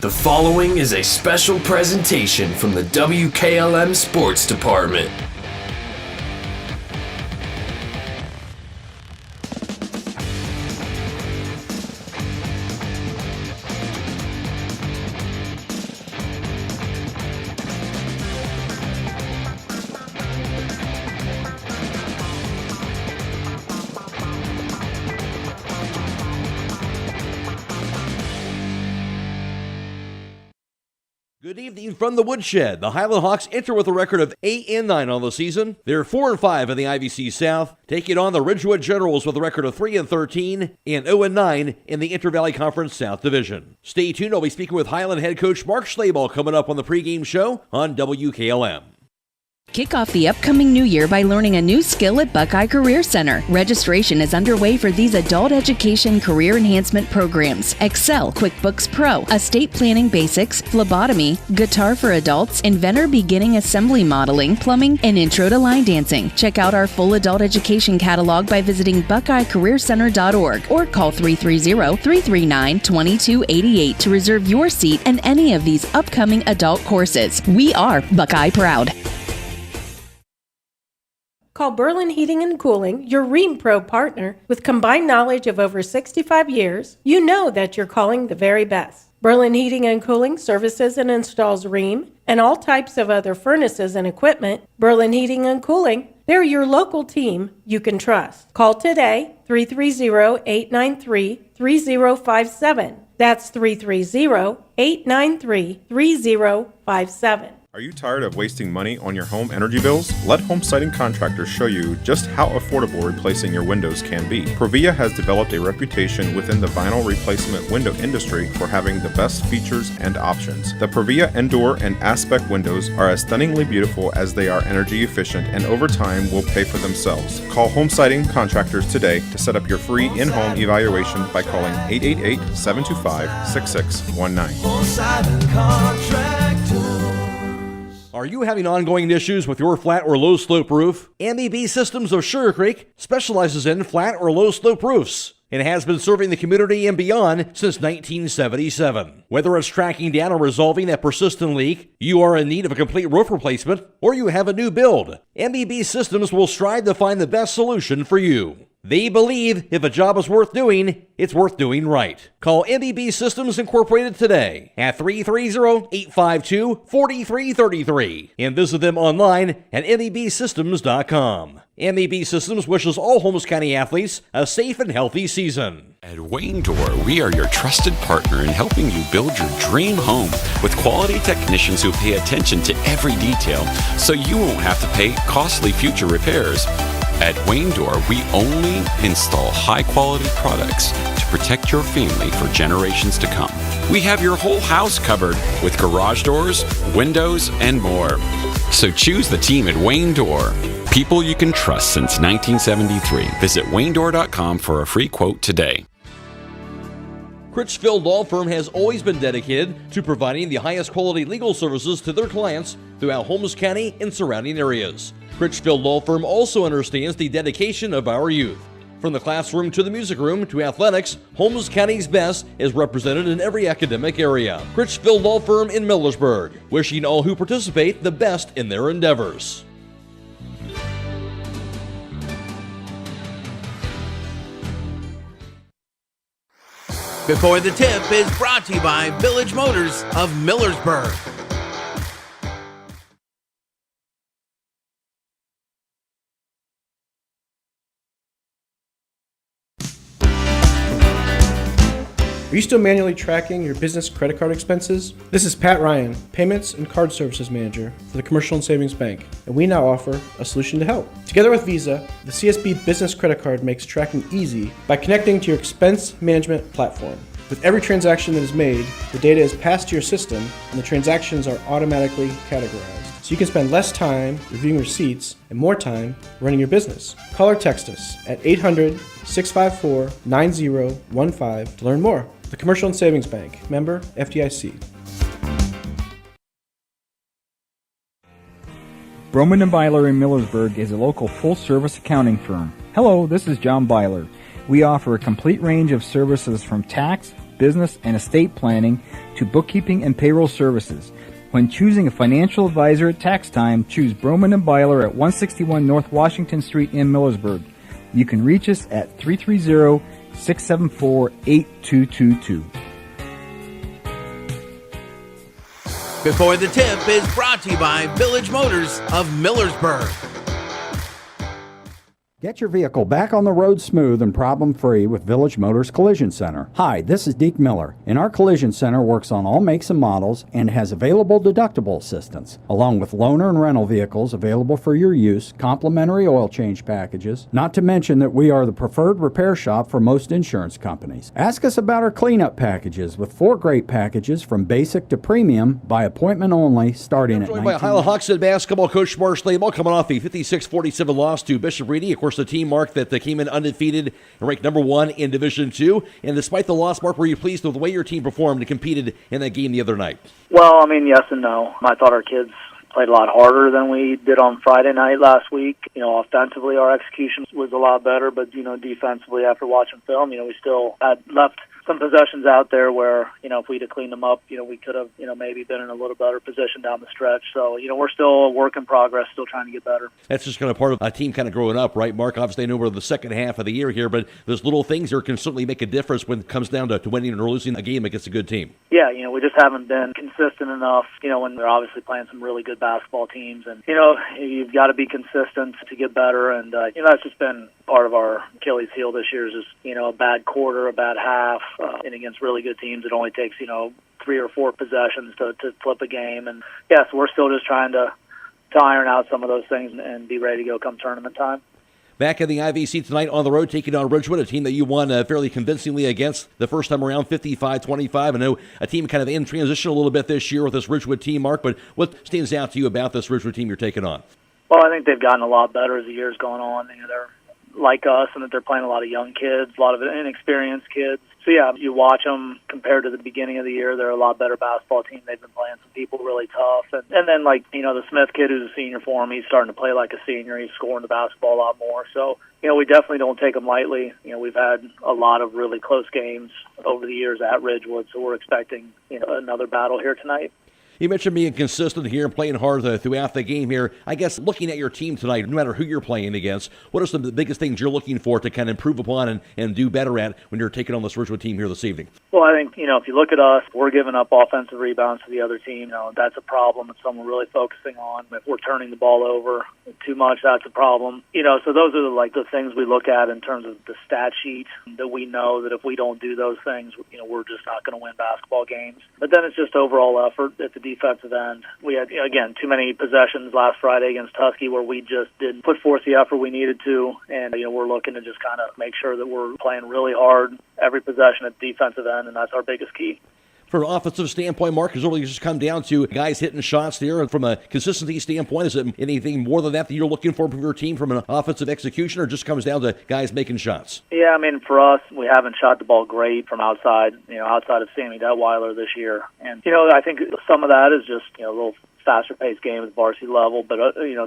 The following is a special presentation from the WKLM Sports Department. Good evening from the Woodshed. The Hiland Hawks enter with a record of 8-9 on the season. They're 4-5 in the IVC South, taking on the Ridgewood Generals with a record of 3-13 and 0-9 in the Inter-Valley Conference South Division. Stay tuned. I'll be speaking with Hiland head coach Mark Schlabel coming up on the pregame show on WKLM. Kick off the upcoming new year by learning a new skill at Buckeye Career Center. Registration is underway for these adult education career enhancement programs: Excel, QuickBooks Pro, Estate Planning Basics, Phlebotomy, Guitar for Adults, Inventor Beginning Assembly Modeling, Plumbing, and Intro to Line Dancing. Check out our full adult education catalog by visiting BuckeyeCareerCenter.org or call 330-339-2288 to reserve your seat in any of these upcoming adult courses. We are Buckeye Proud. Call Berlin Heating and Cooling, your Rheem Pro partner. With combined knowledge of over 65 years, you know that you're calling the very best. Berlin Heating and Cooling services and installs Rheem and all types of other furnaces and equipment. Berlin Heating and Cooling, they're your local team you can trust. Call today, 330-893-3057. That's 330-893-3057. Are you tired of wasting money on your home energy bills? Let Home Siding Contractors show you just how affordable replacing your windows can be. Provia has developed a reputation within the vinyl replacement window industry for having the best features and options. The Provia Endure and Aspect windows are as stunningly beautiful as they are energy efficient, and over time will pay for themselves. Call Home Siding Contractors today to set up your free in-home evaluation by calling 888-725-6619. Home Siding Contractors. Are you having ongoing issues with your flat or low slope roof? MEB Systems of Sugar Creek specializes in flat or low slope roofs and has been serving the community and beyond since 1977. Whether it's tracking down or resolving that persistent leak, you are in need of a complete roof replacement, or you have a new build, MEB Systems will strive to find the best solution for you. They believe if a job is worth doing, it's worth doing right. Call MEB Systems Incorporated today at 330-852-4333 and visit them online at mebsystems.com. MEB Systems wishes all Holmes County athletes a safe and healthy season. At Wayne Door, we are your trusted partner in helping you build your dream home with quality technicians who pay attention to every detail so you won't have to pay costly future repairs. At Wayne Door, we only install high-quality products to protect your family for generations to come. We have your whole house covered with garage doors, windows, and more. So choose the team at Wayne Door. People you can trust since 1973. Visit waynedoor.com for a free quote today. Critchfield Law Firm has always been dedicated to providing the highest quality legal services to their clients throughout Holmes County and surrounding areas. Critchfield Law Firm also understands the dedication of our youth. From the classroom to the music room to athletics, Holmes County's best is represented in every academic area. Critchfield Law Firm in Millersburg, wishing all who participate the best in their endeavors. Before the Tip is brought to you by Village Motors of Millersburg. Are you still manually tracking your business credit card expenses? This is Pat Ryan, Payments and Card Services Manager for the Commercial and Savings Bank, and we now offer a solution to help. Together with Visa, the CSB Business Credit Card makes tracking easy by connecting to your expense management platform. With every transaction that is made, the data is passed to your system and the transactions are automatically categorized, so you can spend less time reviewing receipts and more time running your business. Call or text us at 800-654-9015 to learn more. The Commercial and Savings Bank, member FDIC. Broman & Byler in Millersburg is a local full-service accounting firm. Hello, this is John Byler. We offer a complete range of services from tax, business, and estate planning to bookkeeping and payroll services. When choosing a financial advisor at tax time, choose Broman and Byler at 161 North Washington Street in Millersburg. You can reach us at 330-674-8222. Before the Tip is brought to you by Village Motors of Millersburg. Get your vehicle back on the road smooth and problem-free with Village Motors Collision Center. Hi, this is Deke Miller, and our Collision Center works on all makes and models and has available deductible assistance, along with loaner and rental vehicles available for your use, complimentary oil change packages, not to mention that we are the preferred repair shop for most insurance companies. Ask us about our cleanup packages with 4 great packages from basic to premium by appointment only, starting at Joined by Hiland Hawks head basketball coach Mark Schlabel, coming off a 56-47 loss to Bishop Reedy. Of course, the team, Mark, that came in undefeated and ranked number 1 in Division II. And despite the loss, Mark, were you pleased with the way your team performed and competed in that game the other night? Well, I mean, yes and no. I thought our kids played a lot harder than we did on Friday night last week. Offensively, our execution was a lot better, but, defensively, after watching film, we still had left some possessions out there where, if we'd have cleaned them up, we could have, maybe been in a little better position down the stretch. So, we're still a work in progress, still trying to get better. That's just kind of part of a team kind of growing up, right, Mark? Obviously, I know we're the second half of the year here, but those little things here can certainly make a difference when it comes down to winning or losing a game against a good team. Yeah, we just haven't been consistent enough, when they're obviously playing some really good basketball teams. And, you've got to be consistent to get better. And, that's just been part of our Achilles heel this year is just, a bad quarter, a bad half. And against really good teams, it only takes, 3 or 4 possessions to flip a game. And, so we're still just trying to iron out some of those things and be ready to go come tournament time. Back in the IVC tonight on the road, taking on Ridgewood, a team that you won fairly convincingly against the first time around, 55-25. I know a team kind of in transition a little bit this year with this Ridgewood team, Mark, but what stands out to you about this Ridgewood team you're taking on? Well, I think they've gotten a lot better as the year's gone on. They're like us in that they're playing a lot of young kids, a lot of inexperienced kids. So, you watch them compared to the beginning of the year, they're a lot better basketball team. They've been playing some people really tough. And then, the Smith kid who's a senior for him, he's starting to play like a senior. He's scoring the basketball a lot more. So, we definitely don't take them lightly. We've had a lot of really close games over the years at Ridgewood, so we're expecting, another battle here tonight. You mentioned being consistent here and playing hard throughout the game here. I guess looking at your team tonight, no matter who you're playing against, what are some of the biggest things you're looking for to kind of improve upon and do better at when you're taking on this Ridgewood team here this evening? Well, I think, if you look at us, we're giving up offensive rebounds to the other team. That's a problem. It's something we're really focusing on. If we're turning the ball over too much, that's a problem. So those are the things we look at in terms of the stat sheet that we know that if we don't do those things, we're just not going to win basketball games. But then it's just overall effort at the defensive end. We had, again, too many possessions last Friday against Tusky where we just didn't put forth the effort we needed to. And, we're looking to just kind of make sure that we're playing really hard every possession at the defensive end, and that's our biggest key. From an offensive standpoint, Mark, has it really just come down to guys hitting shots there? And from a consistency standpoint, is it anything more than that you're looking for from your team from an offensive execution, or just comes down to guys making shots? Yeah, for us, we haven't shot the ball great from outside, outside of Sammy Detweiler this year. And, I think some of that is just, a little faster-paced game at the varsity level, but,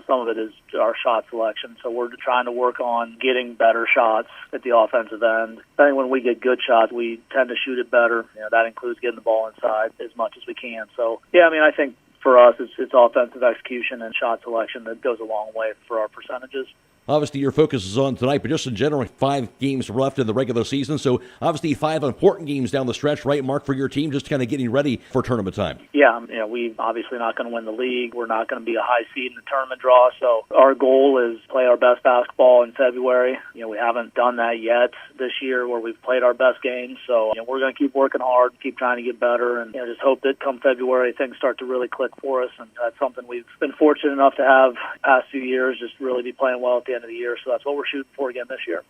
some of it is our shot selection. So we're trying to work on getting better shots at the offensive end. I think when we get good shots, we tend to shoot it better. That includes getting the ball inside as much as we can. So, I think for us, it's offensive execution and shot selection that goes a long way for our percentages. Obviously, your focus is on tonight, but just in general, 5 games left in the regular season. So, obviously, 5 important games down the stretch, right, Mark, for your team, just kind of getting ready for tournament time. Yeah, we're obviously not going to win the league. We're not going to be a high seed in the tournament draw. So, our goal is play our best basketball in February. We haven't done that yet this year where we've played our best games. So, we're going to keep working hard, keep trying to get better, and just hope that come February, things start to really click for us. And that's something we've been fortunate enough to have the past few years, just really be playing well at the end of the year. So that's what we're shooting for again this year.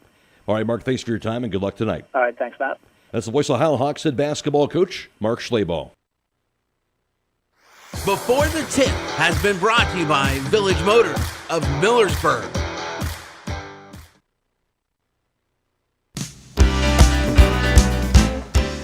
All right, Mark, thanks for your time and good luck tonight. All right, thanks, Matt. That's the voice of Hiland Hawks head basketball coach, Mark Schlabel. Before the Tip has been brought to you by Village Motors of Millersburg.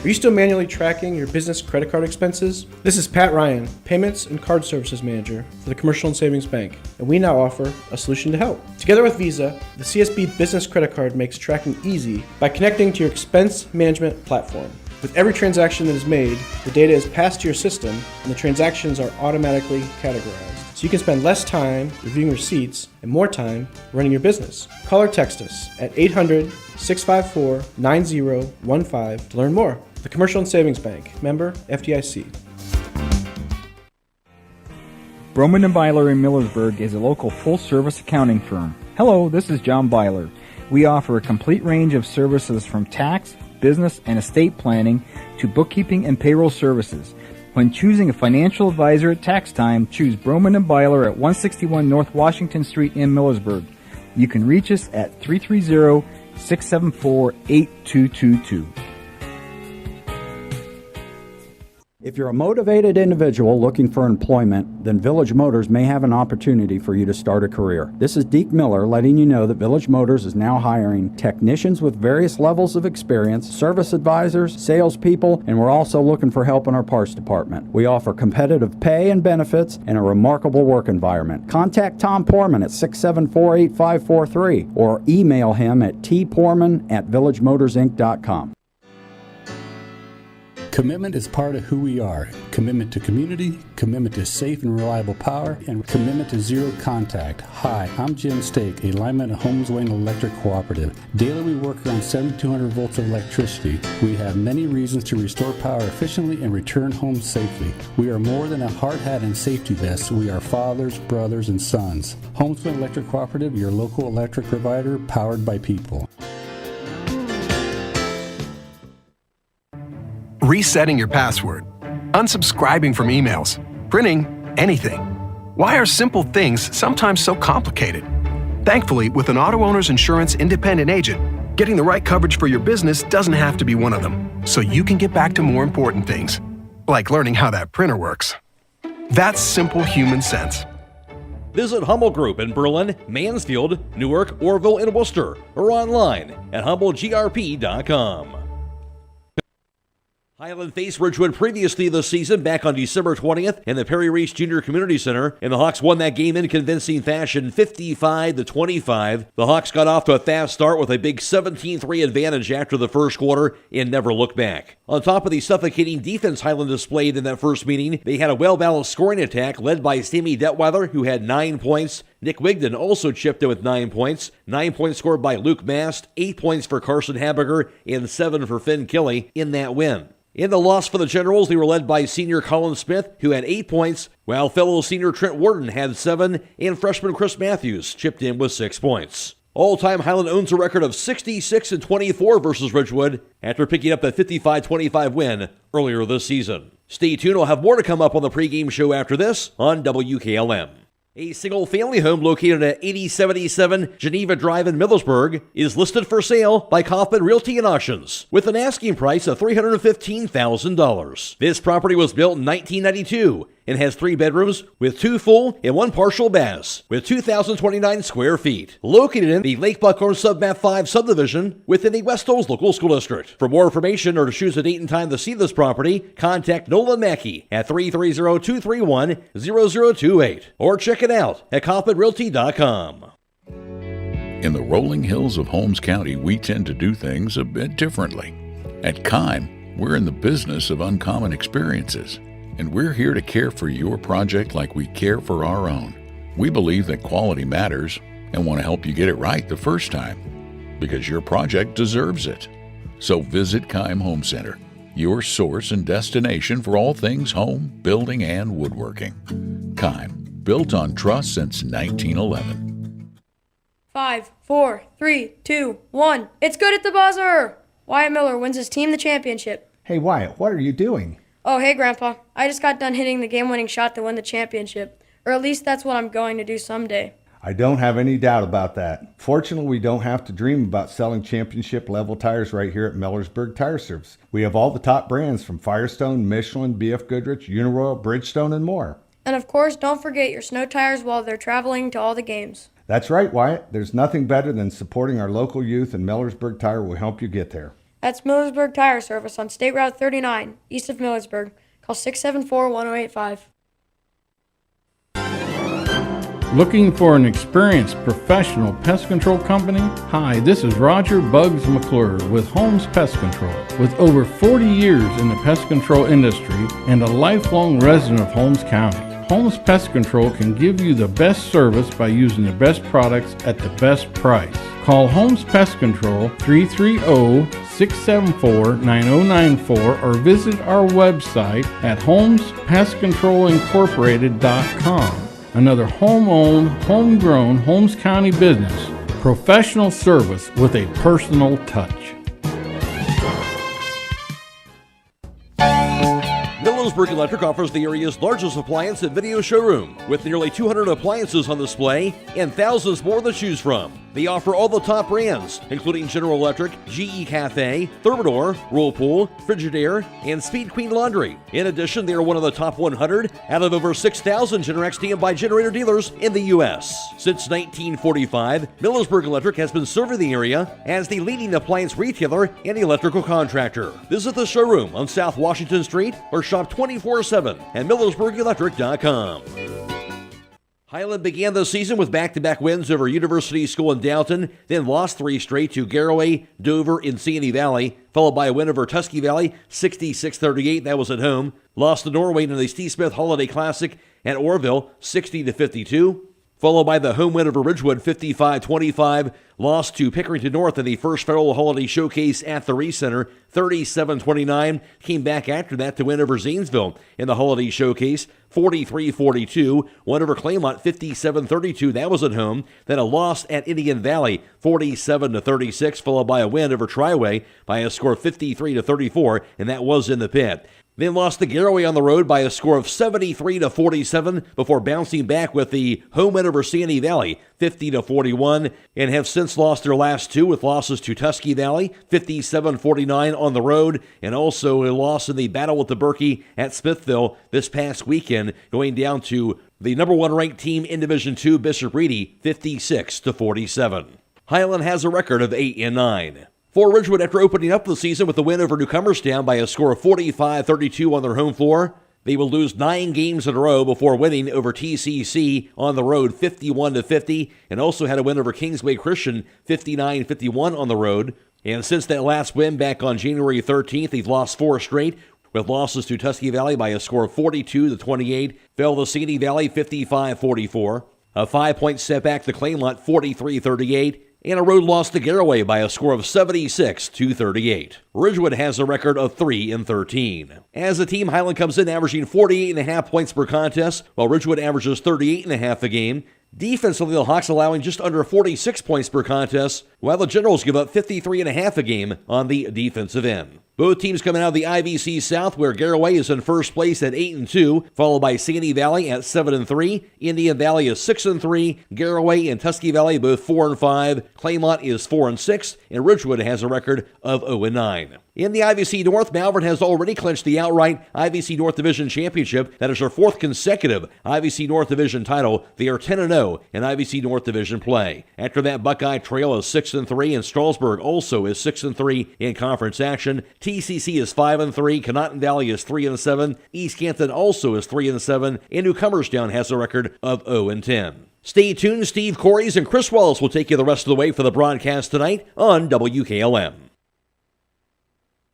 Are you still manually tracking your business credit card expenses? This is Pat Ryan, Payments and Card Services Manager for the Commercial and Savings Bank, and we now offer a solution to help. Together with Visa, the CSB Business Credit Card makes tracking easy by connecting to your expense management platform. With every transaction that is made, the data is passed to your system and the transactions are automatically categorized. So you can spend less time reviewing receipts and more time running your business. Call or text us at 800-654-9015 to learn more. The Commercial and Savings Bank, member FDIC. Broman & Byler in Millersburg is a local full-service accounting firm. Hello, this is John Byler. We offer a complete range of services from tax, business, and estate planning to bookkeeping and payroll services. When choosing a financial advisor at tax time, choose Broman & Byler at 161 North Washington Street in Millersburg. You can reach us at 330-674-8222. If you're a motivated individual looking for employment, then Village Motors may have an opportunity for you to start a career. This is Deke Miller letting you know that Village Motors is now hiring technicians with various levels of experience, service advisors, salespeople, and we're also looking for help in our parts department. We offer competitive pay and benefits and a remarkable work environment. Contact Tom Porman at 674-8543 or email him at tporman@villagemotorsinc.com. Commitment is part of who we are. Commitment to community, commitment to safe and reliable power, and commitment to zero contact. Hi, I'm Jim Stake, a lineman at Holmes Wayne Electric Cooperative. Daily we work around 7,200 volts of electricity. We have many reasons to restore power efficiently and return home safely. We are more than a hard hat and safety vest. We are fathers, brothers, and sons. Holmes Wayne Electric Cooperative, your local electric provider, powered by people. Resetting your password, unsubscribing from emails, printing anything. Why are simple things sometimes so complicated? Thankfully, with an auto owner's insurance independent agent, getting the right coverage for your business doesn't have to be one of them, so you can get back to more important things, like learning how that printer works. That's simple human sense. Visit Hummel Group in Berlin, Mansfield, Newark, Orville, and Worcester, or online at HummelGRP.com. Hiland faced Ridgewood previously this season back on December 20th in the Perry Reese Junior Community Center, and the Hawks won that game in convincing fashion 55-25. The Hawks got off to a fast start with a big 17-3 advantage after the first quarter and never looked back. On top of the suffocating defense Hiland displayed in that first meeting, they had a well-balanced scoring attack led by Sammy Detweiler, who had 9 points. Nick Wigden also chipped in with 9 points. 9 points scored by Luke Mast, 8 points for Carson Habiger, and 7 for Finn Kelly in that win. In the loss for the Generals, they were led by senior Colin Smith, who had 8 points, while fellow senior Trent Worden had 7, and freshman Chris Matthews chipped in with 6 points. All-time, Hiland owns a record of 66-24 versus Ridgewood after picking up that 55-25 win earlier this season. Stay tuned, we'll have more to come up on the pregame show after this on WKLM. A single-family home located at 8077 Geneva Drive in Millersburg is listed for sale by Kaufman Realty and Auctions with an asking price of $315,000. This property was built in 1992 and has 3 bedrooms with 2 full and 1 partial baths with 2,029 square feet. Located in the Lake Buckhorn Submap 5 subdivision within the West Olds Local School District. For more information or to choose a date and time to see this property, contact Nolan Mackey at 330-231-0028 or check it out at KaufmanRealty.com. In the rolling hills of Holmes County, we tend to do things a bit differently. At Kime, we're in the business of uncommon experiences, and we're here to care for your project like we care for our own. We believe that quality matters and want to help you get it right the first time, because your project deserves it. So visit Kime Home Center, your source and destination for all things home, building, and woodworking. Kime, built on trust since 1911. 5, 4, 3, 2, 1. It's good at the buzzer! Wyatt Miller wins his team the championship. Hey, Wyatt, what are you doing? Oh, hey, Grandpa. I just got done hitting the game-winning shot to win the championship. Or at least that's what I'm going to do someday. I don't have any doubt about that. Fortunately, we don't have to dream about selling championship-level tires right here at Millersburg Tire Service. We have all the top brands from Firestone, Michelin, BF Goodrich, Uniroyal, Bridgestone, and more. And of course, don't forget your snow tires while they're traveling to all the games. That's right, Wyatt. There's nothing better than supporting our local youth, and Millersburg Tire will help you get there. That's Millersburg Tire Service on State Route 39, east of Millersburg. Call 674-1085. Looking for an experienced professional pest control company? Hi, this is Roger Bugs McClure with Holmes Pest Control. With over 40 years in the pest control industry and a lifelong resident of Holmes County, Holmes Pest Control can give you the best service by using the best products at the best price. Call Holmes Pest Control 330-674-9094 or visit our website at holmespestcontrolincorporated.com. Another home-owned, homegrown Holmes County business. Professional service with a personal touch. Millersburg Electric offers the area's largest appliance and video showroom with nearly 200 appliances on display and thousands more to choose from. They offer all the top brands, including General Electric, GE Cafe, Thermador, Whirlpool, Frigidaire, and Speed Queen Laundry. In addition, they are one of the top 100 out of over 6,000 Generac standby generator dealers in the U.S. Since 1945, Millersburg Electric has been serving the area as the leading appliance retailer and electrical contractor. Visit the showroom on South Washington Street or shop 24/7 at MillersburgElectric.com. Hiland began the season with back-to-back wins over University School in Downton, then lost 3 straight to Garraway, Dover, and Sandy Valley, followed by a win over Tusky Valley, 66-38. That was at home. Lost to Norway in the Steve Smith Holiday Classic at Orville, 60-52. Followed by the home win over Ridgewood, 55-25. Lost to Pickerington North in the first Federal Holiday Showcase at the Reese Center, 37-29. Came back after that to win over Zanesville in the Holiday Showcase, 43-42. Won over Claymont, 57-32. That was at home. Then a loss at Indian Valley, 47-36, followed by a win over Triway by a score of 53-34, and that was in the pit. Then lost to Garraway on the road by a score of 73-47 before bouncing back with the home win over Sandy Valley, 50-41, and have since lost their last 2 with losses to Tusky Valley, 57-49 on the road, and also a loss in the battle with the Berkey at Smithville this past weekend, going down to the number 1 ranked team in Division II, Bishop Reedy, 56-47. Hiland has a record of 8-9. For Ridgewood, after opening up the season with a win over Newcomerstown by a score of 45-32 on their home floor, they will lose 9 games in a row before winning over TCC on the road 51-50, and also had a win over Kingsway Christian 59-51 on the road. And since that last win back on January 13th, they've lost 4 straight, with losses to Tusky Valley by a score of 42-28, fell to Sandy Valley 55-44, a 5-point setback to Claymont 43-38, and a road loss to Garraway by a score of 76-38. Ridgewood has a record of 3-13. As a team, Hiland comes in averaging 48.5 points per contest, while Ridgewood averages 38.5 a game. Defensively, the Hawks allowing just under 46 points per contest, while the Generals give up 53.5 a game on the defensive end. Both teams coming out of the IVC South, where Garraway is in first place at 8-2, followed by Sandy Valley at 7-3. Indian Valley is 6-3. Garraway and Tusky Valley both 4-5. Claymont is 4-6, and Ridgewood has a record of 0-9. In the IVC North, Malvern has already clinched the outright IVC North Division Championship. That is their 4th consecutive IVC North Division title. They are 10-0 in IVC North Division play. After that, Buckeye Trail is 6-3, and Strasburg also is 6-3 in conference action. TCC is 5-3, Conotton Valley is 3-7, East Canton also is 3-7, and Newcomerstown has a record of 0-10. Stay tuned, Steve Corries and Chris Wallace will take you the rest of the way for the broadcast tonight on WKLM.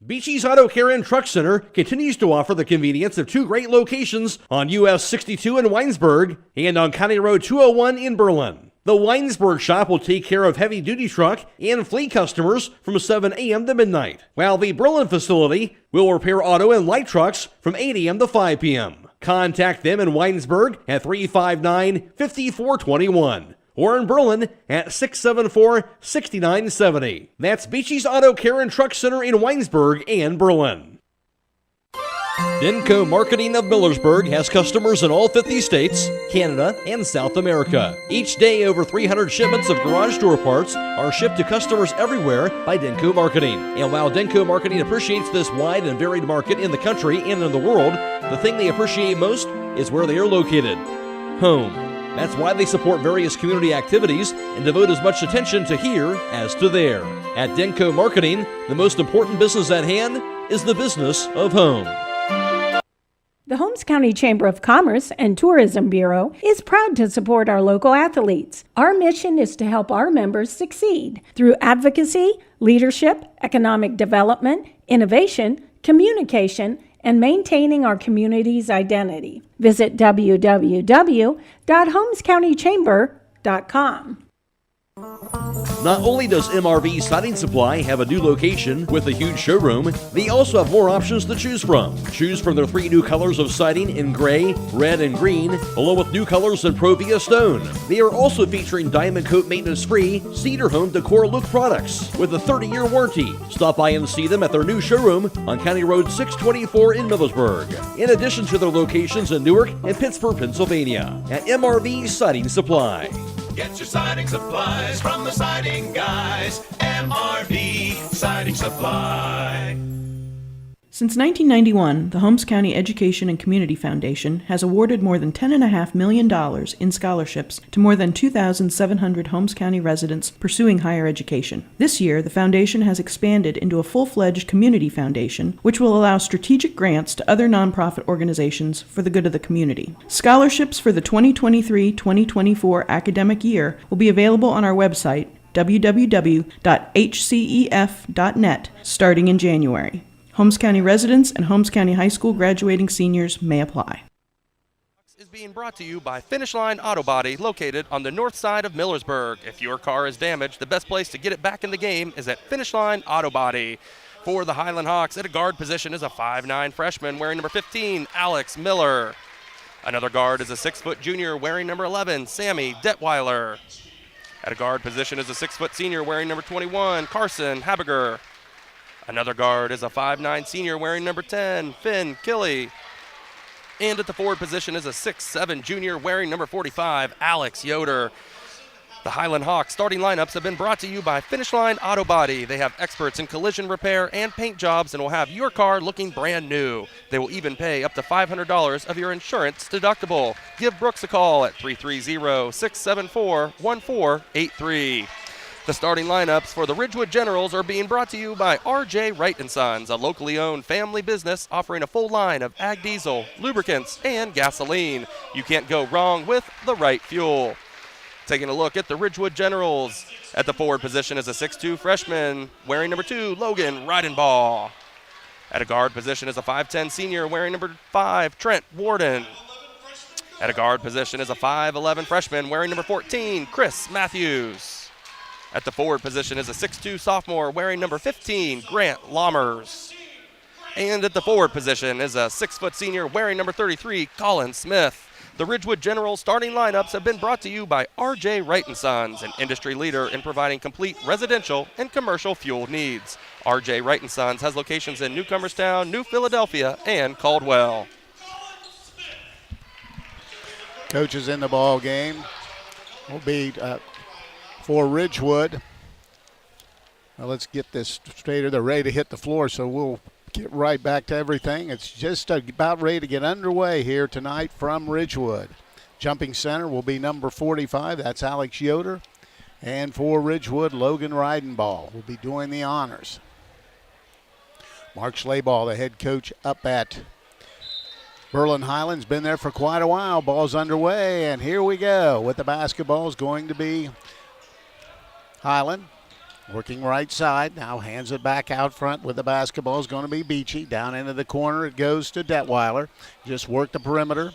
Beachy's Auto Care and Truck Center continues to offer the convenience of 2 great locations on US 62 in Winesburg and on County Road 201 in Berlin. The Winesburg shop will take care of heavy-duty truck and fleet customers from 7 a.m. to midnight, while the Berlin facility will repair auto and light trucks from 8 a.m. to 5 p.m. Contact them in Winesburg at 359-5421. Or in Berlin at 674-6970. That's Beachy's Auto Care and Truck Center in Winesburg and Berlin. Denko Marketing of Millersburg has customers in all 50 states, Canada, and South America. Each day, over 300 shipments of garage door parts are shipped to customers everywhere by Denko Marketing. And while Denko Marketing appreciates this wide and varied market in the country and in the world, the thing they appreciate most is where they are located: home. That's why they support various community activities and devote as much attention to here as to there. At Denko Marketing, the most important business at hand is the business of home. The Holmes Holmes County Chamber of Commerce and Tourism Bureau is proud to support our local athletes. Our mission is to help our members succeed through advocacy, leadership, economic development, innovation, communication, and maintaining our community's identity. Visit www.holmescountychamber.com. Not only does MRV Siding Supply have a new location with a huge showroom, they also have more options to choose from. Choose from their 3 new colors of siding in gray, red, and green, along with new colors in Provia Stone. They are also featuring Diamond Coat maintenance-free Cedar Home Decor Look products with a 30-year warranty. Stop by and see them at their new showroom on County Road 624 in Millersburg, in addition to their locations in Newark and Pittsburgh, Pennsylvania, at MRV Siding Supply. Get your siding supplies from the siding guys. MRV Siding Supply. Since 1991, the Holmes County Education and Community Foundation has awarded more than $10.5 million in scholarships to more than 2,700 Holmes County residents pursuing higher education. This year, the foundation has expanded into a full-fledged community foundation, which will allow strategic grants to other nonprofit organizations for the good of the community. Scholarships for the 2023-2024 academic year will be available on our website, www.hcef.net, starting in January. Holmes County residents and Holmes County High School graduating seniors may apply. Is being brought to you by Finish Line Auto Body, located on the north side of Millersburg. If your car is damaged, the best place to get it back in the game is at Finish Line Auto Body. For the Hiland Hawks, at a guard position is a 5'9" freshman wearing number 15, Alex Miller. Another guard is a 6-foot junior wearing number 11, Sammy Detweiler. At a guard position is a 6-foot senior wearing number 21, Carson Habiger. Another guard is a 5'9" senior wearing number 10, Finn Killey. And at the forward position is a 6'7" junior wearing number 45, Alex Yoder. The Hiland Hawks starting lineups have been brought to you by Finish Line Auto Body. They have experts in collision repair and paint jobs and will have your car looking brand new. They will even pay up to $500 of your insurance deductible. Give Brooks a call at 330-674-1483. The starting lineups for the Ridgewood Generals are being brought to you by R.J. Wright & Sons, a locally owned family business offering a full line of ag diesel, lubricants, and gasoline. You can't go wrong with the right fuel. Taking a look at the Ridgewood Generals. At the forward position is a 6'2" freshman wearing number 2, Logan Ridenbaugh. At a guard position is a 5'10" senior wearing number 5, Trent Warden. At a guard position is a 5'11" freshman wearing number 14, Chris Matthews. At the forward position is a 6'2" sophomore wearing number 15, Grant Lammers. And at the forward position is a 6-foot senior wearing number 33, Colin Smith. The Ridgewood Generals starting lineups have been brought to you by R.J. Wright & Sons, an industry leader in providing complete residential and commercial fuel needs. R.J. Wright & Sons has locations in Newcomerstown, New Philadelphia, and Caldwell. Coaches in the ball game will be for Ridgewood. Now let's get this straight. They're ready to hit the floor, so we'll get right back to everything. It's just about ready to get underway here tonight from Ridgewood. Jumping center will be number 45. That's Alex Yoder. And for Ridgewood, Logan Ridenbaugh will be doing the honors. Mark Schlaball, the head coach up at Berlin Highlands, been there for quite a while. Ball's underway, and here we go. With the basketball is going to be Highland. Working right side, now hands it back out front with the basketball is going to be Beachy. Down into the corner it goes to Detweiler. Just work the perimeter.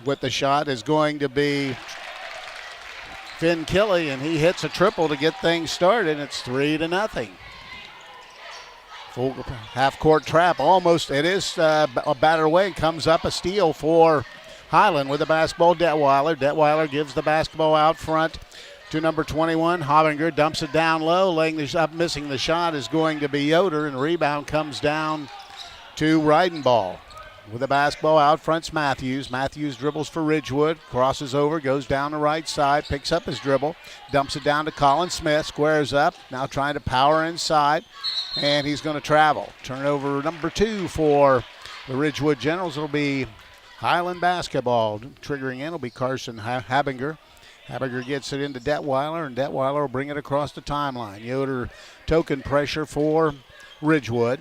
With the shot is going to be Finn Killey, and he hits a triple to get things started. It's 3-0. Full half-court trap, almost. It is a batter away. Comes up a steal for Highland with the basketball. Detweiler. Detweiler gives the basketball out front to number 21, Hobinger, dumps it down low, laying this up, missing the shot is going to be Yoder, and rebound comes down to Ridenbaugh. With the basketball out front's Matthews. Matthews dribbles for Ridgewood, crosses over, goes down the right side, picks up his dribble, dumps it down to Colin Smith, squares up, now trying to power inside, and he's going to travel. Turnover number 2 for the Ridgewood Generals. It'll be Highland basketball. Triggering in will be Carson Habinger. Habiger gets it into Detweiler, and Detweiler will bring it across the timeline. Yoder token pressure for Ridgewood.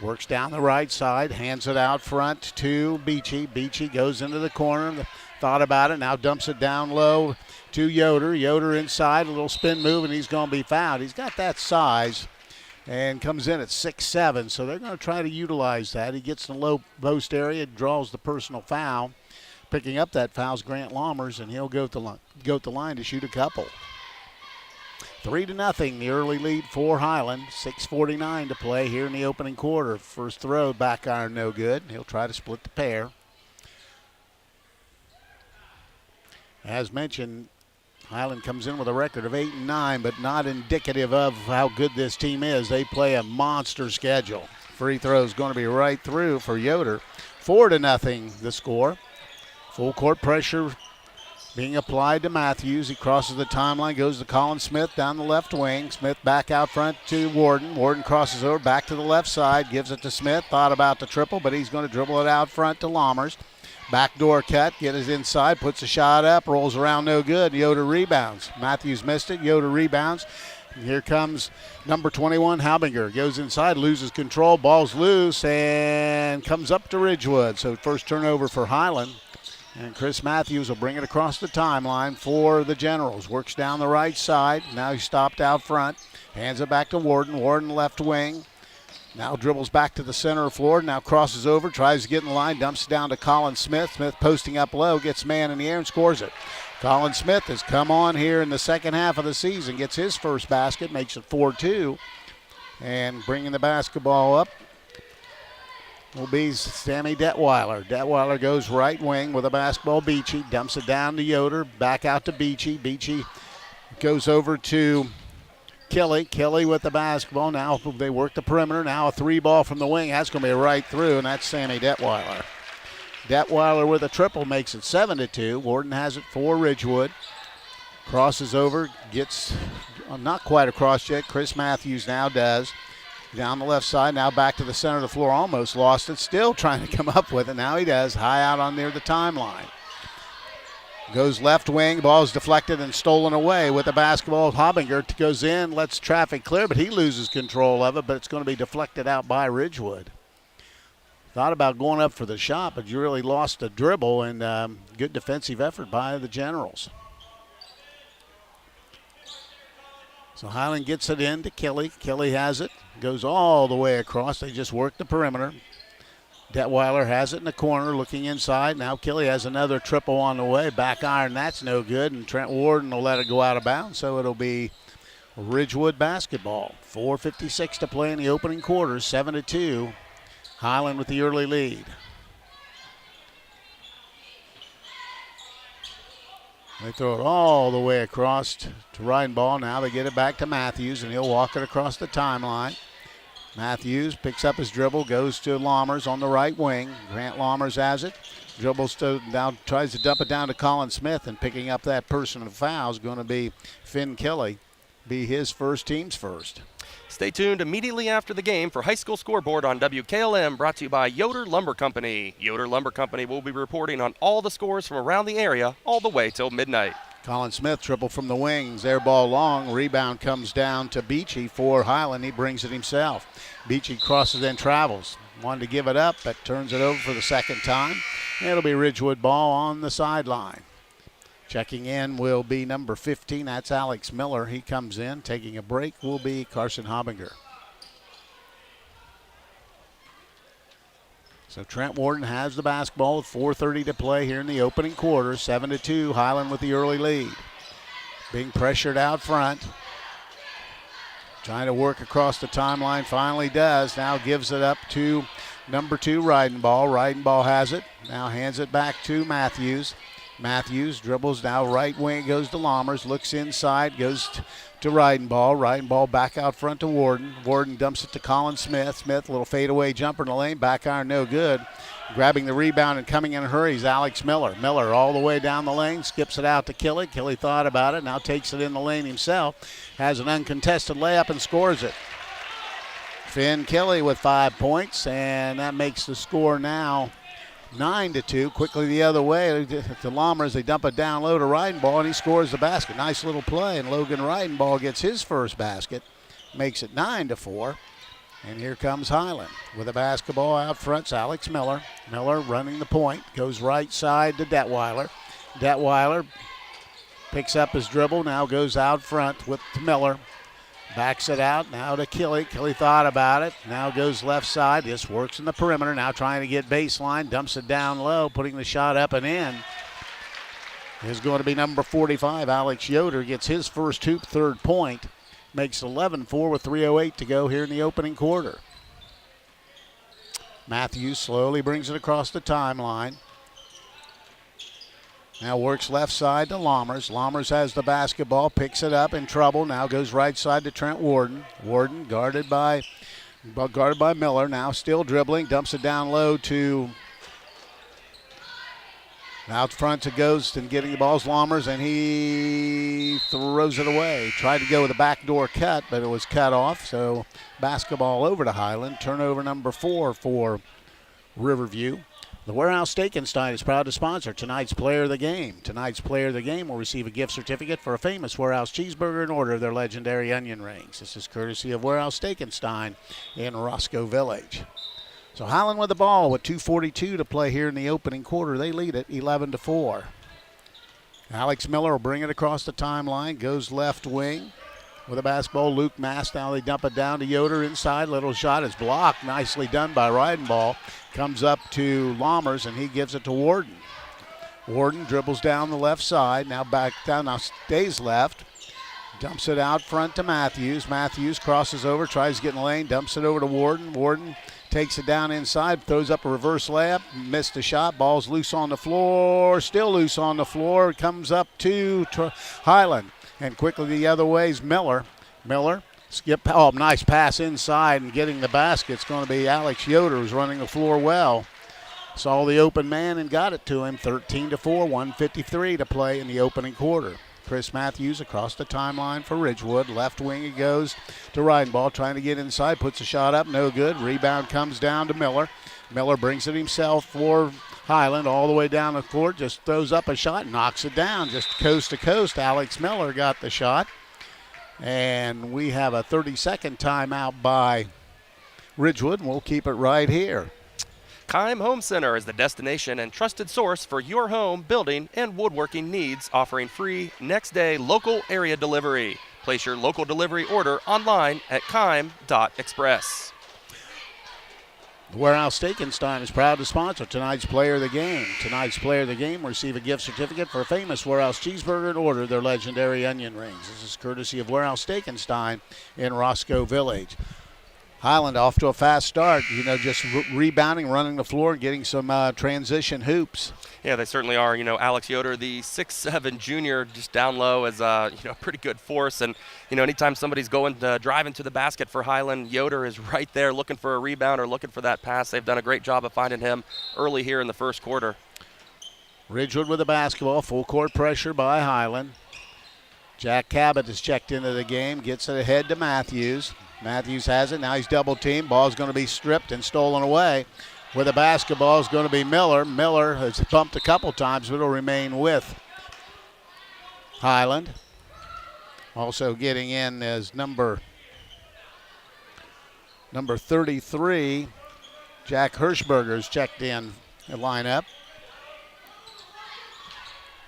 Works down the right side, hands it out front to Beachy. Beachy goes into the corner, thought about it, now dumps it down low to Yoder. Yoder inside, a little spin move, and he's going to be fouled. He's got that size and comes in at 6'7", so they're going to try to utilize that. He gets in the low post area, draws the personal foul. Picking up that foul is Grant Lammers, and he'll go to the line to shoot a couple. 3-0, the early lead for Hiland. 6:49 to play here in the opening quarter. First throw, back iron, no good. He'll try to split the pair. As mentioned, Hiland comes in with a record of 8-9, but not indicative of how good this team is. They play a monster schedule. Free throw is going to be right through for Yoder. 4-0 the score. Full court pressure being applied to Matthews. He crosses the timeline, goes to Colin Smith down the left wing. Smith back out front to Warden. Warden crosses over back to the left side, gives it to Smith. Thought about the triple, but he's going to dribble it out front to Lammers. Backdoor cut, get it inside, puts a shot up, rolls around, no good. Yoder rebounds. Matthews missed it. Yoder rebounds. And here comes number 21, Haubinger. Goes inside, loses control, ball's loose, and comes up to Ridgewood. So first turnover for Hiland. And Chris Matthews will bring it across the timeline for the Generals. Works down the right side. Now he's stopped out front. Hands it back to Warden. Warden left wing. Now dribbles back to the center floor. Now crosses over. Tries to get in the line. Dumps it down to Colin Smith. Smith posting up low. Gets man in the air and scores it. Colin Smith has come on here in the second half of the season. Gets his first basket. Makes it 4-2. And bringing the basketball up will be Sammy Detweiler. Detweiler goes right wing with a basketball. Beachy dumps it down to Yoder. Back out to Beachy. Beachy goes over to Kelly. Kelly with the basketball. Now they work the perimeter. Now a three ball from the wing. That's going to be right through, and that's Sammy Detweiler. Detweiler with a triple makes it 7-2. Warden has it for Ridgewood. Crosses over. Gets not quite across yet. Chris Matthews now does. Down the left side, now back to the center of the floor. Almost lost it. Still trying to come up with it. Now he does. High out on near the timeline. Goes left wing. Ball is deflected and stolen away with the basketball. Haubinger goes in, lets traffic clear, but he loses control of it, but it's going to be deflected out by Ridgewood. Thought about going up for the shot, but you really lost the dribble, and good defensive effort by the Generals. So Hiland gets it in to Kelly. Kelly has it. Goes all the way across. They just work the perimeter. Detweiler has it in the corner, looking inside. Now Kelly has another triple on the way. Back iron, that's no good. And Trent Warden will let it go out of bounds. So it'll be Ridgewood basketball. 4:56 to play in the opening quarter. 7-2. Hiland with the early lead. They throw it all the way across to Reidenball. Now they get it back to Matthews, and he'll walk it across the timeline. Matthews picks up his dribble, goes to Lammers on the right wing. Grant Lammers has it. Dribbles to now, tries to dump it down to Colin Smith, and picking up that personal foul is going to be Finn Kelly. Be his first, team's first. Stay tuned immediately after the game for High School Scoreboard on WKLM, brought to you by Yoder Lumber Company. Yoder Lumber Company will be reporting on all the scores from around the area all the way till midnight. Colin Smith, triple from the wings. Air ball long. Rebound comes down to Beachy for Hiland. He brings it himself. Beachy crosses and travels. Wanted to give it up, but turns it over for the second time. It'll be Ridgewood ball on the sideline. Checking in will be number 15. That's Alex Miller. He comes in. Taking a break will be Carson Haubinger. So Trent Warden has the basketball with 4:30 to play here in the opening quarter. 7-2. Hiland with the early lead. Being pressured out front. Trying to work across the timeline. Finally does. Now gives it up to number 2, Reidenball. Reidenball has it. Now hands it back to Matthews. Matthews dribbles now right wing, goes to Lammers, looks inside, goes to Reidenball. Reidenball back out front to Warden. Warden dumps it to Colin Smith. Smith, a little fadeaway jumper in the lane, back iron, no good. Grabbing the rebound and coming in a hurry is Alex Miller. Miller all the way down the lane, skips it out to Kelly. Kelly thought about it, now takes it in the lane himself. Has an uncontested layup and scores it. Finn Kelly with 5 points, and that makes the score now 9-2. Quickly the other way to Lammers. They dump it down low to Reidenball, and he scores the basket. Nice little play, and Logan Reidenball gets his first basket. Makes it 9-4. And here comes Hiland with a basketball out front. It's Alex Miller. Miller running the point. Goes right side to Detweiler. Detweiler picks up his dribble. Now goes out front with Miller. Backs it out. Now to Kelly. Kelly thought about it. Now goes left side. Just works in the perimeter. Now trying to get baseline. Dumps it down low. Putting the shot up and in. Is going to be number 45. Alex Yoder gets his first hoop, third point. Makes 11-4 with 3:08 to go here in the opening quarter. Matthews slowly brings it across the timeline. Now works left side to Lammers. Lammers has the basketball, picks it up, in trouble. Now goes right side to Trent Warden. Warden guarded by Miller. Now still dribbling, dumps it down low to out front to Ghost and getting the ball's Lammers, and he throws it away. Tried to go with a backdoor cut, but it was cut off. So basketball over to Hiland. Turnover number 4 for Riverview. The Warehouse Steak-N-Stein is proud to sponsor tonight's Player of the Game. Tonight's Player of the Game will receive a gift certificate for a famous Warehouse cheeseburger in order of their legendary onion rings. This is courtesy of Warehouse Steak-N-Stein in Roscoe Village. So Hiland with the ball with 2:42 to play here in the opening quarter. They lead it 11-4. Alex Miller will bring it across the timeline, goes left wing with a basketball. Luke Mast, now they dump it down to Yoder inside. Little shot is blocked. Nicely done by Ridenball. Comes up to Lammers, and he gives it to Warden. Warden dribbles down the left side, now back down, now stays left. Dumps it out front to Matthews. Matthews crosses over, tries to get in the lane, dumps it over to Warden. Warden takes it down inside, throws up a reverse layup, missed the shot. Ball's loose on the floor, still loose on the floor. Comes up to Hiland, and quickly the other way is Miller. Miller, nice pass inside and getting the basket. It's going to be Alex Yoder, who's running the floor well. Saw the open man and got it to him. 13-4, 1:53 to play in the opening quarter. Chris Matthews across the timeline for Ridgewood. Left wing it goes to Ridenball, trying to get inside. Puts a shot up, no good. Rebound comes down to Miller. Miller brings it himself for Hiland all the way down the court. Just throws up a shot, knocks it down. Just coast to coast. Alex Miller got the shot. And we have a 30-second timeout by Ridgewood, and we'll keep it right here. Keim Home Center is the destination and trusted source for your home, building, and woodworking needs, offering free next-day local area delivery. Place your local delivery order online at keim.express. The Warehouse Steak-N-Stein is proud to sponsor tonight's Player of the Game. Tonight's Player of the Game will receive a gift certificate for a famous Warehouse cheeseburger and order their legendary onion rings. This is courtesy of Warehouse Steak-N-Stein in Roscoe Village. Hiland off to a fast start, just rebounding, running the floor, getting some transition hoops. Yeah, they certainly are. Alex Yoder, the 6'7" junior, just down low as a pretty good force. And anytime somebody's driving to the basket for Hiland, Yoder is right there looking for a rebound or looking for that pass. They've done a great job of finding him early here in the first quarter. Ridgewood with the basketball, full court pressure by Hiland. Jack Cabot has checked into the game, gets it ahead to Matthews. Matthews has it. Now he's double teamed. Ball's going to be stripped and stolen away. With the basketball is going to be Miller. Miller has bumped a couple times, but will remain with Hiland. Also getting in as number 33, Jack Hirschberger's checked in the lineup.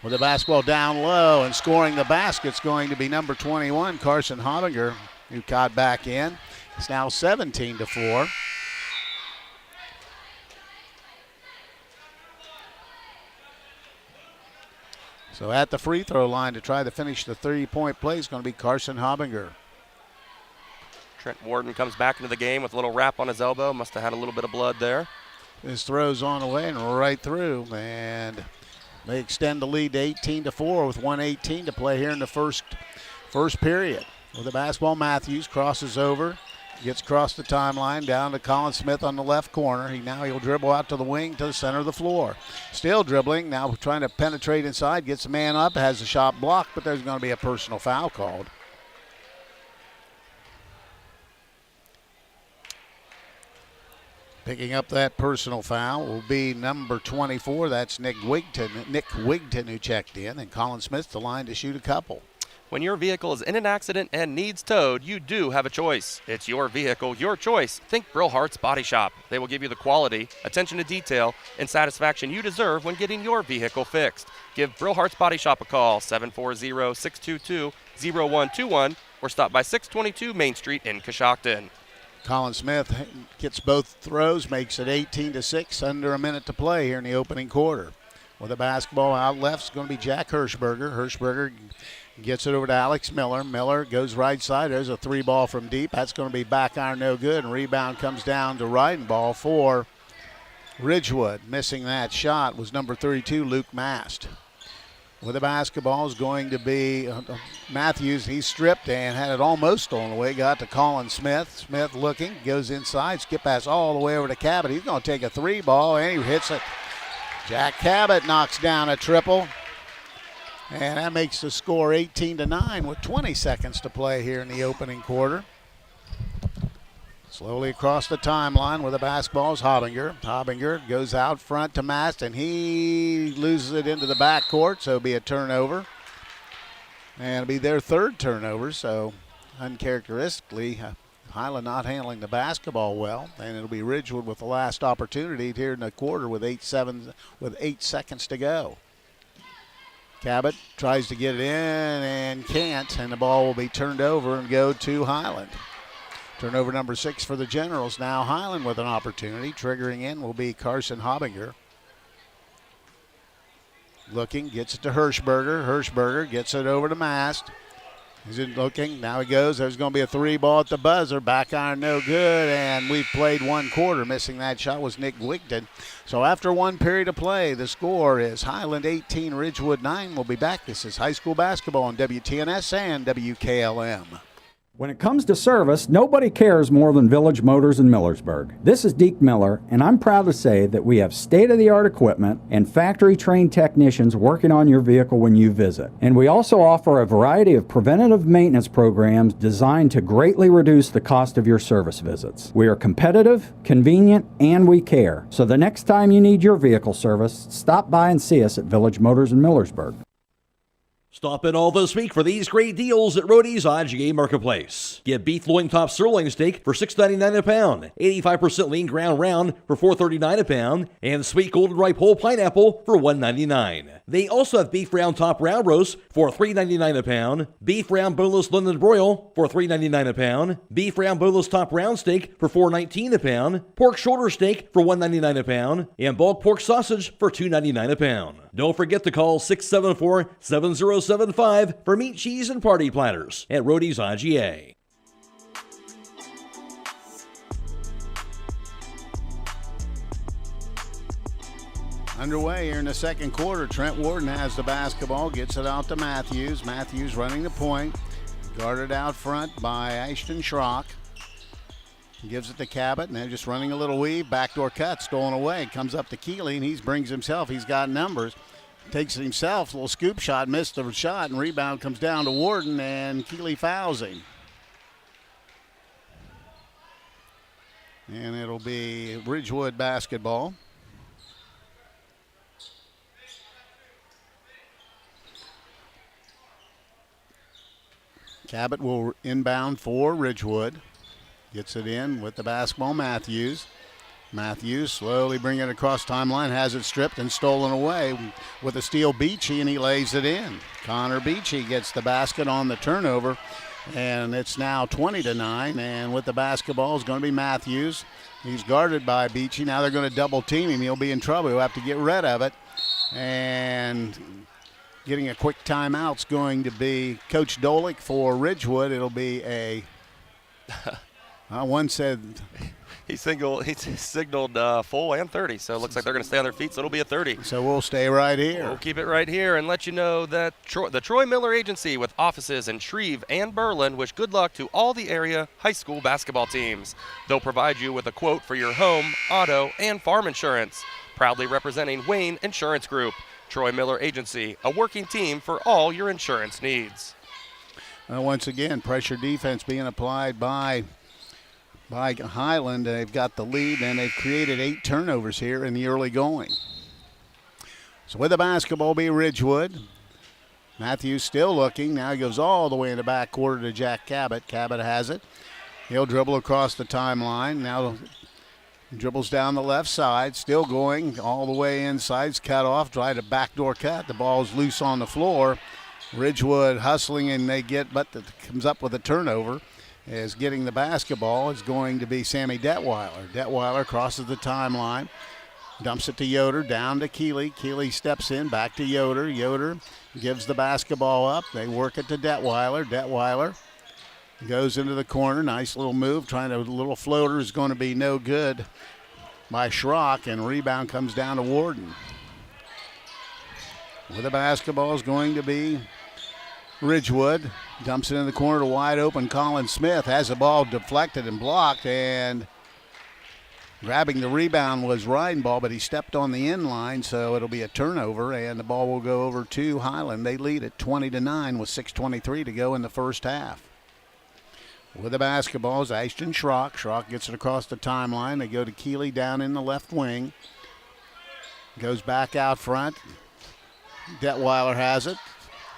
With the basketball down low and scoring the basket's going to be number 21, Carson Hobinger, who caught back in. It's now 17-4. So at the free throw line to try to finish the 3-point play is going to be Carson Hobinger. Trent Warden comes back into the game with a little wrap on his elbow. Must have had a little bit of blood there. His throw's on the way and right through. And they extend the lead to 18-4 with 1:18 to play here in the first period. With the basketball, Matthews crosses over, gets across the timeline, down to Colin Smith on the left corner. He'll dribble out to the wing to the center of the floor. Still dribbling, now trying to penetrate inside, gets the man up, has the shot blocked, but there's going to be a personal foul called. Picking up that personal foul will be number 24. That's Nick Wigton who checked in, and Colin Smith the line to shoot a couple. When your vehicle is in an accident and needs towed, you do have a choice. It's your vehicle, your choice. Think Brillhart's Body Shop. They will give you the quality, attention to detail, and satisfaction you deserve when getting your vehicle fixed. Give Brillhart's Body Shop a call, 740-622-0121, or stop by 622 Main Street in Coshocton. Colin Smith gets both throws, makes it 18-6, under a minute to play here in the opening quarter. With the basketball out left, it's going to be Jack Hirschberger. Hirschberger gets it over to Alex Miller. Miller goes right side. There's a 3-ball from deep. That's going to be back iron, no good. And rebound comes down to right, and ball for Ridgewood. Missing that shot was number 32, Luke Mast. With the basketball is going to be Matthews. He's stripped and had it almost stolen away. Got to Colin Smith. Smith looking, goes inside. Skip pass all the way over to Cabot. He's going to take a 3-ball, and he hits it. Jack Cabot knocks down a triple. And that makes the score 18-9 with 20 seconds to play here in the opening quarter. Slowly across the timeline with the basketball is Hobbinger. Hobbinger goes out front to Mast, and he loses it into the backcourt, so it'll be a turnover. And it'll be their third turnover, so uncharacteristically, Hiland not handling the basketball well. And it'll be Ridgewood with the last opportunity here in the quarter with 8 seconds to go. Cabot tries to get it in and can't, and the ball will be turned over and go to Hiland. Turnover number 6 for the Generals. Now Hiland with an opportunity. Triggering in will be Carson Hobbinger. Looking, gets it to Hirschberger. Hirschberger gets it over to Mast. He's in looking, now he goes. There's going to be a 3-ball at the buzzer. Back iron, no good, and we've played one quarter. Missing that shot was Nick Wigton. So after one period of play, the score is Hiland 18, Ridgewood 9. We'll be back. This is high school basketball on WTNS and WKLM. When it comes to service, nobody cares more than Village Motors in Millersburg. This is Deke Miller, and I'm proud to say that we have state-of-the-art equipment and factory-trained technicians working on your vehicle when you visit. And we also offer a variety of preventative maintenance programs designed to greatly reduce the cost of your service visits. We are competitive, convenient, and we care. So the next time you need your vehicle service, stop by and see us at Village Motors in Millersburg. Stop in all this week for these great deals at Roadie's IGA Marketplace. Get beef loin top sirloin steak for $6.99 a pound, 85% lean ground round for $4.39 a pound, and sweet golden ripe whole pineapple for $1.99. They also have beef round top round roast for $3.99 a pound, beef round boneless London broil for $3.99 a pound, beef round boneless top round steak for $4.19 a pound, pork shoulder steak for $1.99 a pound, and bulk pork sausage for $2.99 a pound. Don't forget to call 674-7075 for meat, cheese, and party platters at Roadie's IGA. Underway here in the second quarter. Trent Warden has the basketball, gets it out to Matthews. Matthews running the point, guarded out front by Ashton Schrock. Gives it to Cabot, and they're just running a little weave. Backdoor cut, stolen away. Comes up to Keeley, and he brings himself. He's got numbers. Takes it himself, little scoop shot, missed the shot, and rebound comes down to Warden, and Keeley fouls him. And it'll be Ridgewood basketball. Cabot will inbound for Ridgewood. Gets it in with the basketball, Matthews. Matthews slowly bringing it across timeline, has it stripped and stolen away with a steal, Beachy, and he lays it in. Connor Beachy gets the basket on the turnover, and it's now 20-9, and with the basketball is going to be Matthews. He's guarded by Beachy. Now they're going to double team him. He'll be in trouble. He'll have to get rid of it, and getting a quick timeout is going to be Coach Dolick for Ridgewood. It'll be a one said he signaled full and 30, so it looks like they're going to stay on their feet, so it'll be a 30. So we'll stay right here. We'll keep it right here and let you know that the Troy Miller Agency with offices in Shreve and Berlin wish good luck to all the area high school basketball teams. They'll provide you with a quote for your home, auto, and farm insurance. Proudly representing Wayne Insurance Group. Troy Miller Agency, a working team for all your insurance needs. Once again, pressure defense being applied by Hiland. They've got the lead, and they've created 8 turnovers here in the early going. So with the basketball be Ridgewood. Matthews still looking. Now he goes all the way in the back quarter to Jack Cabot. Cabot has it. He'll dribble across the timeline. Now dribbles down the left side. Still going all the way inside. It's cut off. Tried a backdoor cut. The ball's loose on the floor. Ridgewood hustling, and they get, but comes up with a turnover. Is getting the basketball is going to be Sammy Detweiler. Detweiler crosses the timeline. Dumps it to Yoder, down to Keeley. Keeley steps in, back to Yoder. Yoder gives the basketball up. They work it to Detweiler. Detweiler goes into the corner. Nice little move. Trying to, little floater is going to be no good by Schrock, and rebound comes down to Warden. With the basketball is going to be Ridgewood. Dumps it in the corner to wide open Colin Smith. Has the ball deflected and blocked, and grabbing the rebound was Reidenball, but he stepped on the end line, so it'll be a turnover, and the ball will go over to Hiland. They lead at 20-9 with 6:23 to go in the first half. With the basketball is Ashton Schrock. Schrock gets it across the timeline. They go to Keeley down in the left wing. Goes back out front. Detweiler has it.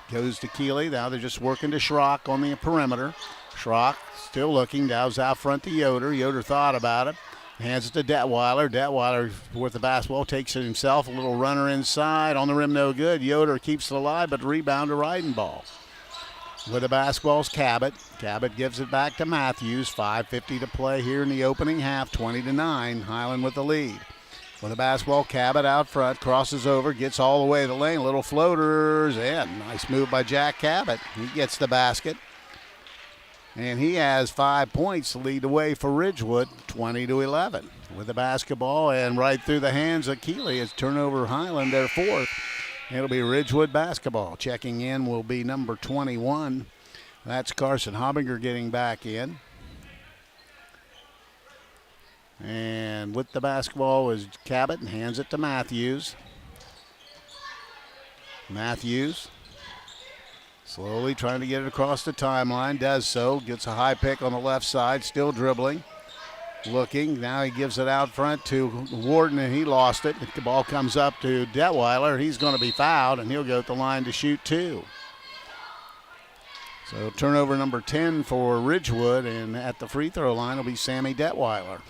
Goes to Keeley. Now they're just working to Schrock on the perimeter. Schrock still looking. Dow's out front to Yoder. Yoder thought about it. Hands it to Detweiler. Detweiler with the basketball takes it himself. A little runner inside. On the rim, no good. Yoder keeps it alive, but rebound to Reidenball. With the basketball's Cabot. Cabot gives it back to Matthews. 5:50 to play here in the opening half. 20-9. Hiland with the lead. With the basketball, Cabot out front. Crosses over. Gets all the way to the lane. Little floaters. And nice move by Jack Cabot. He gets the basket. And he has 5 points to lead the way for Ridgewood, 20-11. With the basketball and right through the hands of Keeley. It's turnover Hiland, their fourth. It'll be Ridgewood basketball. Checking in will be number 21. That's Carson Hobinger getting back in. And with the basketball is Cabot and hands it to Matthews. Matthews slowly trying to get it across the timeline. Does so. Gets a high pick on the left side. Still dribbling. Looking. Now he gives it out front to Warden, and he lost it. The ball comes up to Detweiler. He's going to be fouled, and he'll go to the line to shoot two. So turnover number 10 for Ridgewood, and at the free throw line will be Sammy Detweiler.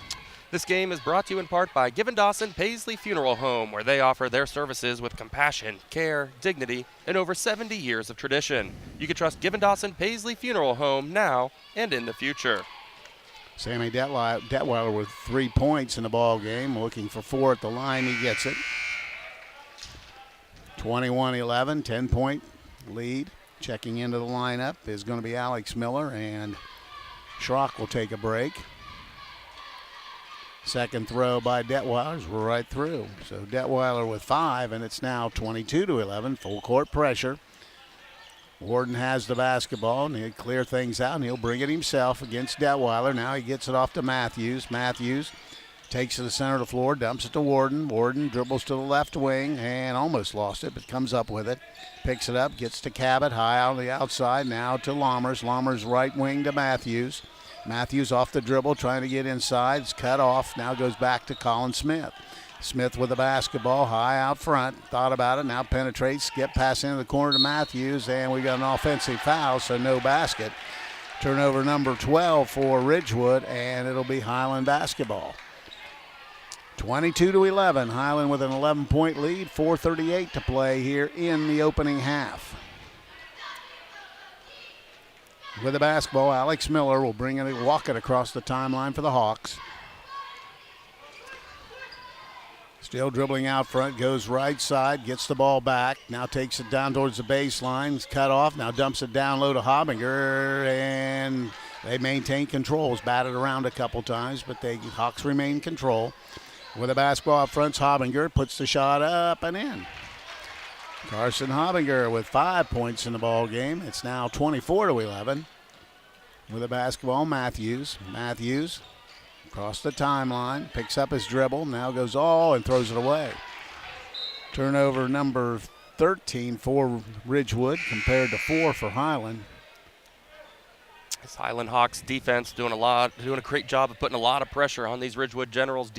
This game is brought to you in part by Given Dawson Paisley Funeral Home, where they offer their services with compassion, care, dignity, and over 70 years of tradition. You can trust Given Dawson Paisley Funeral Home now and in the future. Sammy Detweiler with 3 points in the ball game, looking for 4 at the line. He gets it. 21-11, 10-point lead. Checking into the lineup is going to be Alex Miller, and Schrock will take a break. Second throw by Detweiler's right through. So Detweiler with 5, and it's now 22-11, full court pressure. Warden has the basketball, and he'll clear things out, and he'll bring it himself against Detweiler. Now he gets it off to Matthews. Matthews takes it to the center of the floor, dumps it to Warden. Warden dribbles to the left wing and almost lost it, but comes up with it. Picks it up, gets to Cabot, high out on the outside, now to Lammers. Lammers right wing to Matthews. Matthews off the dribble, trying to get inside. It's cut off, now goes back to Colin Smith. Smith with the basketball, high out front. Thought about it, now penetrates, skip pass into the corner to Matthews, and we got an offensive foul, so no basket. Turnover number 12 for Ridgewood, and it'll be Hiland basketball. 22-11, Hiland with an 11-point lead, 4:38 to play here in the opening half. With the basketball, Alex Miller will bring it, walk it across the timeline for the Hawks. Still dribbling out front, goes right side, gets the ball back, now takes it down towards the baseline, it's cut off, now dumps it down low to Hobinger, and they maintain control. It's batted around a couple times, but the Hawks remain in control. With the basketball up front, Hobinger puts the shot up and in. Carson Hobinger with 5 points in the ball game. It's now 24-11. With the basketball, Matthews. Matthews across the timeline, picks up his dribble, now goes all and throws it away. Turnover number 13 for Ridgewood compared to 4 for Hiland. This Hiland Hawks defense doing a great job of putting a lot of pressure on these Ridgewood Generals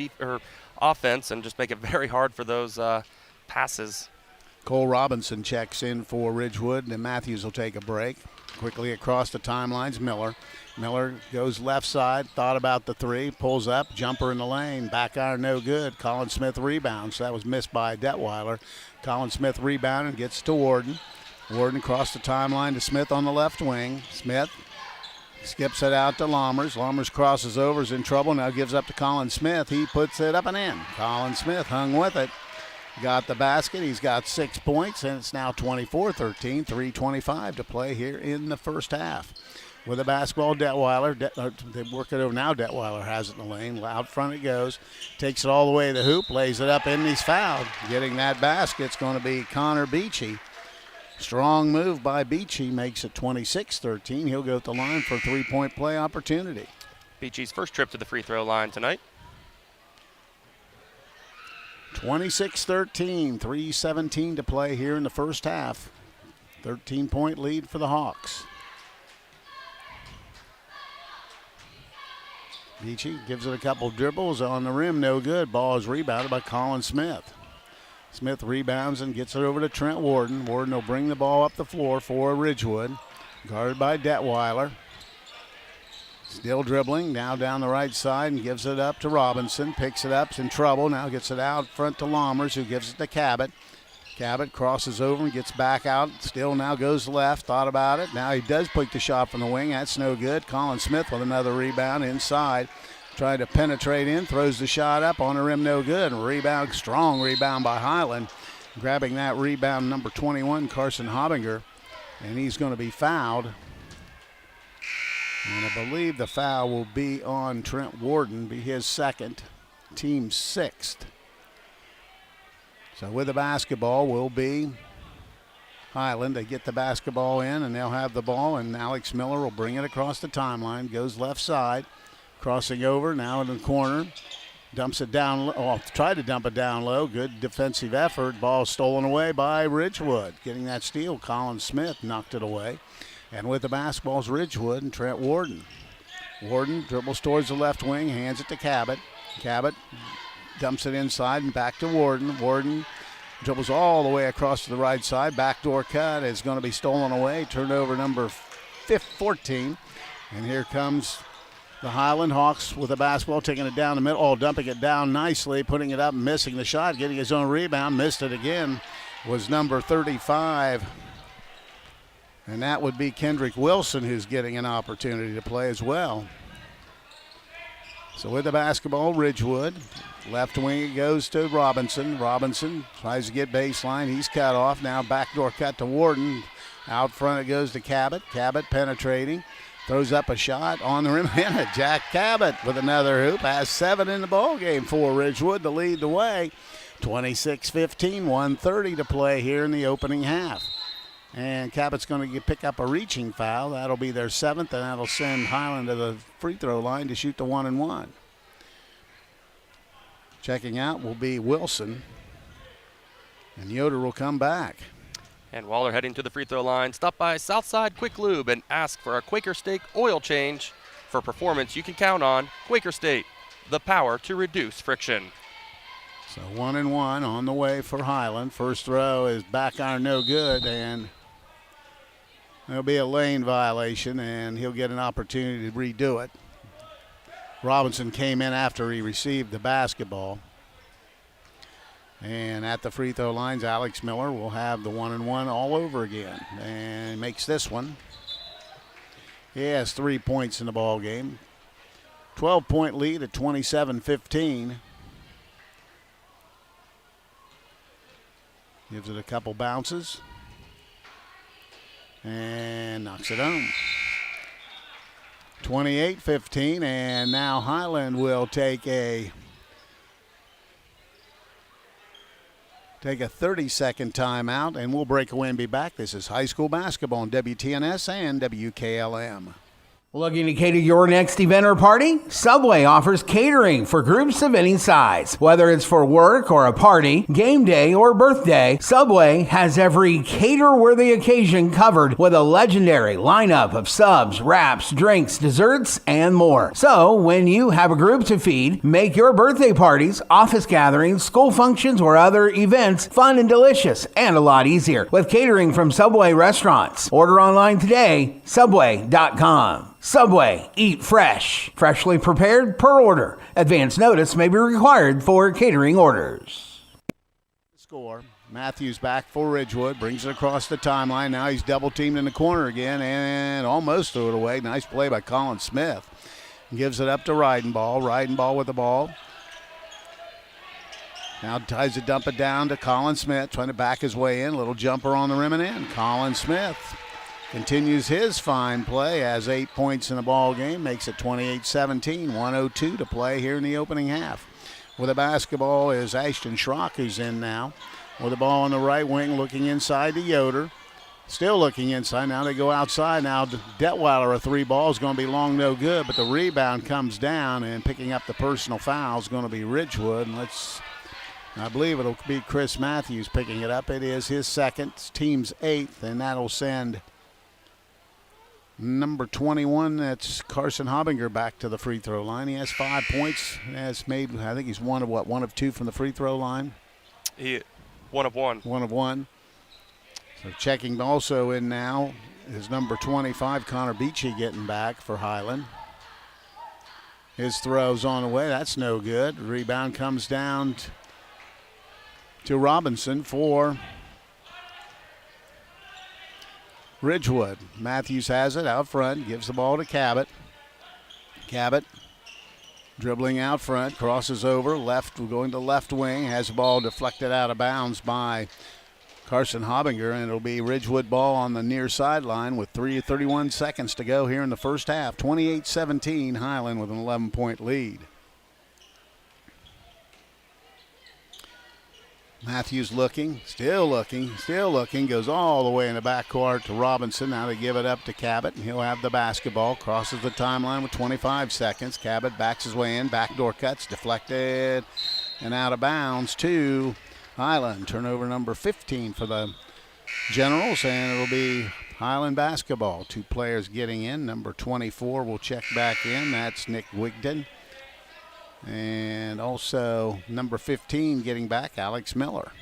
offense and just make it very hard for those passes. Cole Robinson checks in for Ridgewood, and Matthews will take a break. Quickly across the timelines, Miller. Miller goes left side, thought about the three, pulls up, jumper in the lane, back iron no good. Colin Smith rebounds. That was missed by Detweiler. Colin Smith rebounded, gets to Warden. Warden across the timeline to Smith on the left wing. Smith skips it out to Lammers. Lammers crosses over, is in trouble, now gives up to Colin Smith. He puts it up and in. Colin Smith hung with it. Got the basket. He's got 6 points, and it's now 24-13, 3:25 to play here in the first half. With the basketball, Detweiler. They work it over now. Detweiler has it in the lane. Out front it goes. Takes it all the way to the hoop. Lays it up in, and he's fouled. Getting that basket's going to be Connor Beachy. Strong move by Beachy. Makes it 26-13. He'll go to the line for a three-point play opportunity. Beachy's first trip to the free throw line tonight. 26-13, 3:17 to play here in the first half. 13-point lead for the Hawks. Beachy gives it a couple dribbles on the rim, no good. Ball is rebounded by Colin Smith. Smith rebounds and gets it over to Trent Warden. Warden will bring the ball up the floor for Ridgewood. Guarded by Detweiler. Still dribbling, now down the right side and gives it up to Robinson. Picks it up, is in trouble, now gets it out front to Lammers, who gives it to Cabot. Cabot crosses over and gets back out. Still now goes left, thought about it. Now he does pick the shot from the wing, that's no good. Colin Smith with another rebound inside. Trying to penetrate in, throws the shot up on the rim, no good. Rebound, strong rebound by Hiland. Grabbing that rebound, number 21, Carson Hobbinger. And he's going to be fouled. And I believe the foul will be on Trent Warden, be his second, team sixth. So with the basketball will be Hiland. They get the basketball in and they'll have the ball, and Alex Miller will bring it across the timeline, goes left side, crossing over, now in the corner, dumps it down low, tried to dump it down low, good defensive effort, ball stolen away by Ridgewood. Getting that steal, Colin Smith knocked it away. And with the basketball's Ridgewood and Trent Warden. Warden dribbles towards the left wing, hands it to Cabot. Cabot dumps it inside and back to Warden. Warden dribbles all the way across to the right side. Backdoor cut is going to be stolen away. Turnover number 14. And here comes the Hiland Hawks with the basketball, taking it down the middle. Oh, dumping it down nicely, putting it up, missing the shot, getting his own rebound. Missed it again was number 35. And that would be Kendrick Wilson, who's getting an opportunity to play as well. So with the basketball, Ridgewood. Left wing it goes to Robinson. Robinson tries to get baseline. He's cut off. Now backdoor cut to Warden. Out front it goes to Cabot. Cabot penetrating. Throws up a shot on the rim. And Jack Cabot with another hoop. Has 7 in the ball game for Ridgewood to lead the way. 26-15, 1:30 to play here in the opening half. And Cabot's going to pick up a reaching foul. That'll be their 7th, and that'll send Hiland to the free throw line to shoot the 1-and-1. Checking out will be Wilson. And Yoder will come back. And Waller heading to the free throw line. Stop by Southside Quick Lube and ask for a Quaker Steak oil change. For performance you can count on, Quaker Steak, the power to reduce friction. So 1-and-1 on the way for Hiland. First throw is back iron, no good, and there'll be a lane violation, and he'll get an opportunity to redo it. Robinson came in after he received the basketball. And at the free throw lines, Alex Miller will have the 1-and-1 all over again, and makes this one. He has 3 points in the ball game. 12-point lead at 27-15. Gives it a couple bounces. And knocks it home. 28-15, and now Hiland will take a 30-second timeout, and we'll break away and be back. This is high school basketball on WTNS and WKLM. Looking to cater your next event or party? Subway offers catering for groups of any size. Whether it's for work or a party, game day or birthday, Subway has every cater-worthy occasion covered with a legendary lineup of subs, wraps, drinks, desserts, and more. So, when you have a group to feed, make your birthday parties, office gatherings, school functions, or other events fun and delicious and a lot easier with catering from Subway restaurants. Order online today, Subway.com. Subway, eat fresh. Freshly prepared per order. Advance notice may be required for catering orders. Score. Matthews back for Ridgewood. Brings it across the timeline. Now he's double teamed in the corner again and almost threw it away. Nice play by Colin Smith. Gives it up to Ridenball. Ridenball with the ball. Now tries to dump it down to Colin Smith. Trying to back his way in. Little jumper on the rim and in. Colin Smith continues his fine play, has 8 points in the ball game, makes it 28-17, 1:02 to play here in the opening half. With the basketball is Ashton Schrock, who's in now. With the ball on the right wing, looking inside to Yoder. Still looking inside. Now they go outside. Now Detweiler, a three ball is going to be long, no good, but the rebound comes down, and picking up the personal foul is going to be Ridgewood. And I believe it'll be Chris Matthews picking it up. It is his second, team's eighth, and that'll send number 21, that's Carson Hobinger, back to the free throw line. He has 5 points. Has made, I think he's one of two from the free throw line. One of one. One of one. So checking also in now is number 25, Connor Beachy, getting back for Hiland. His throw's on the way. That's no good. Rebound comes down to Robinson for Ridgewood. Matthews has it out front, gives the ball to Cabot. Cabot dribbling out front, crosses over, going to left wing, has the ball deflected out of bounds by Carson Hobinger, and it'll be Ridgewood ball on the near sideline with 31 seconds to go here in the first half. 28-17, Hiland with an 11-point lead. Matthews still looking, goes all the way in the backcourt to Robinson. Now they give it up to Cabot, and he'll have the basketball. Crosses the timeline with 25 seconds. Cabot backs his way in, backdoor cuts, deflected, and out of bounds to Hiland. Turnover number 15 for the Generals, and it'll be Hiland basketball. Two players getting in. Number 24 will check back in. That's Nick Wigden. And also number 15 getting back, Alex Miller.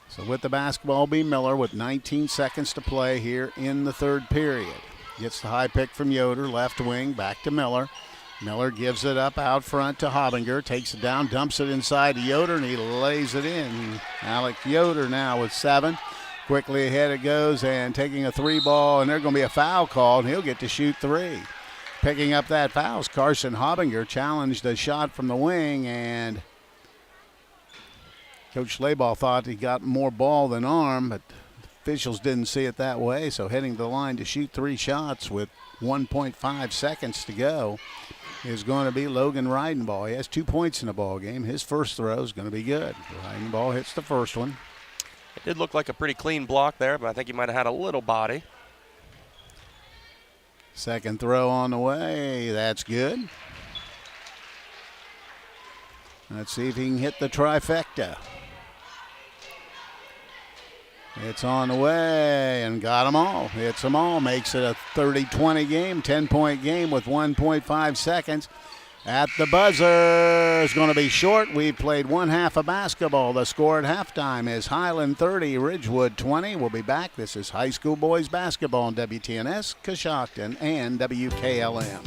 So with the basketball be Miller with 19 seconds to play here in the third period. Gets the high pick from Yoder, left wing, back to Miller. Miller gives it up out front to Hobinger, takes it down, dumps it inside to Yoder, and he lays it in. Alec Yoder now with 7. Quickly ahead it goes, and taking a three ball, and there's going to be a foul called, and he'll get to shoot three. Picking up that foul is Carson Hobinger. Challenged a shot from the wing, and Coach Schlabach thought he got more ball than arm, but officials didn't see it that way. So heading to the line to shoot 3 shots with 1.5 seconds to go is going to be Logan Ridenball. He has 2 points in the ball game. His first throw is going to be good. Ridenball hits the first one. It did look like a pretty clean block there, but I think he might have had a little body. Second throw on the way. That's good. Let's see if he can hit the trifecta. It's on the way and got them all. Hits them all. Makes it a 30-20 game, 10-point game with 1.5 seconds. At the buzzer is going to be short. We've played one half of basketball. The score at halftime is Hiland 30, Ridgewood 20. We'll be back. This is high school boys basketball on WTNS, Coshocton, and WKLM.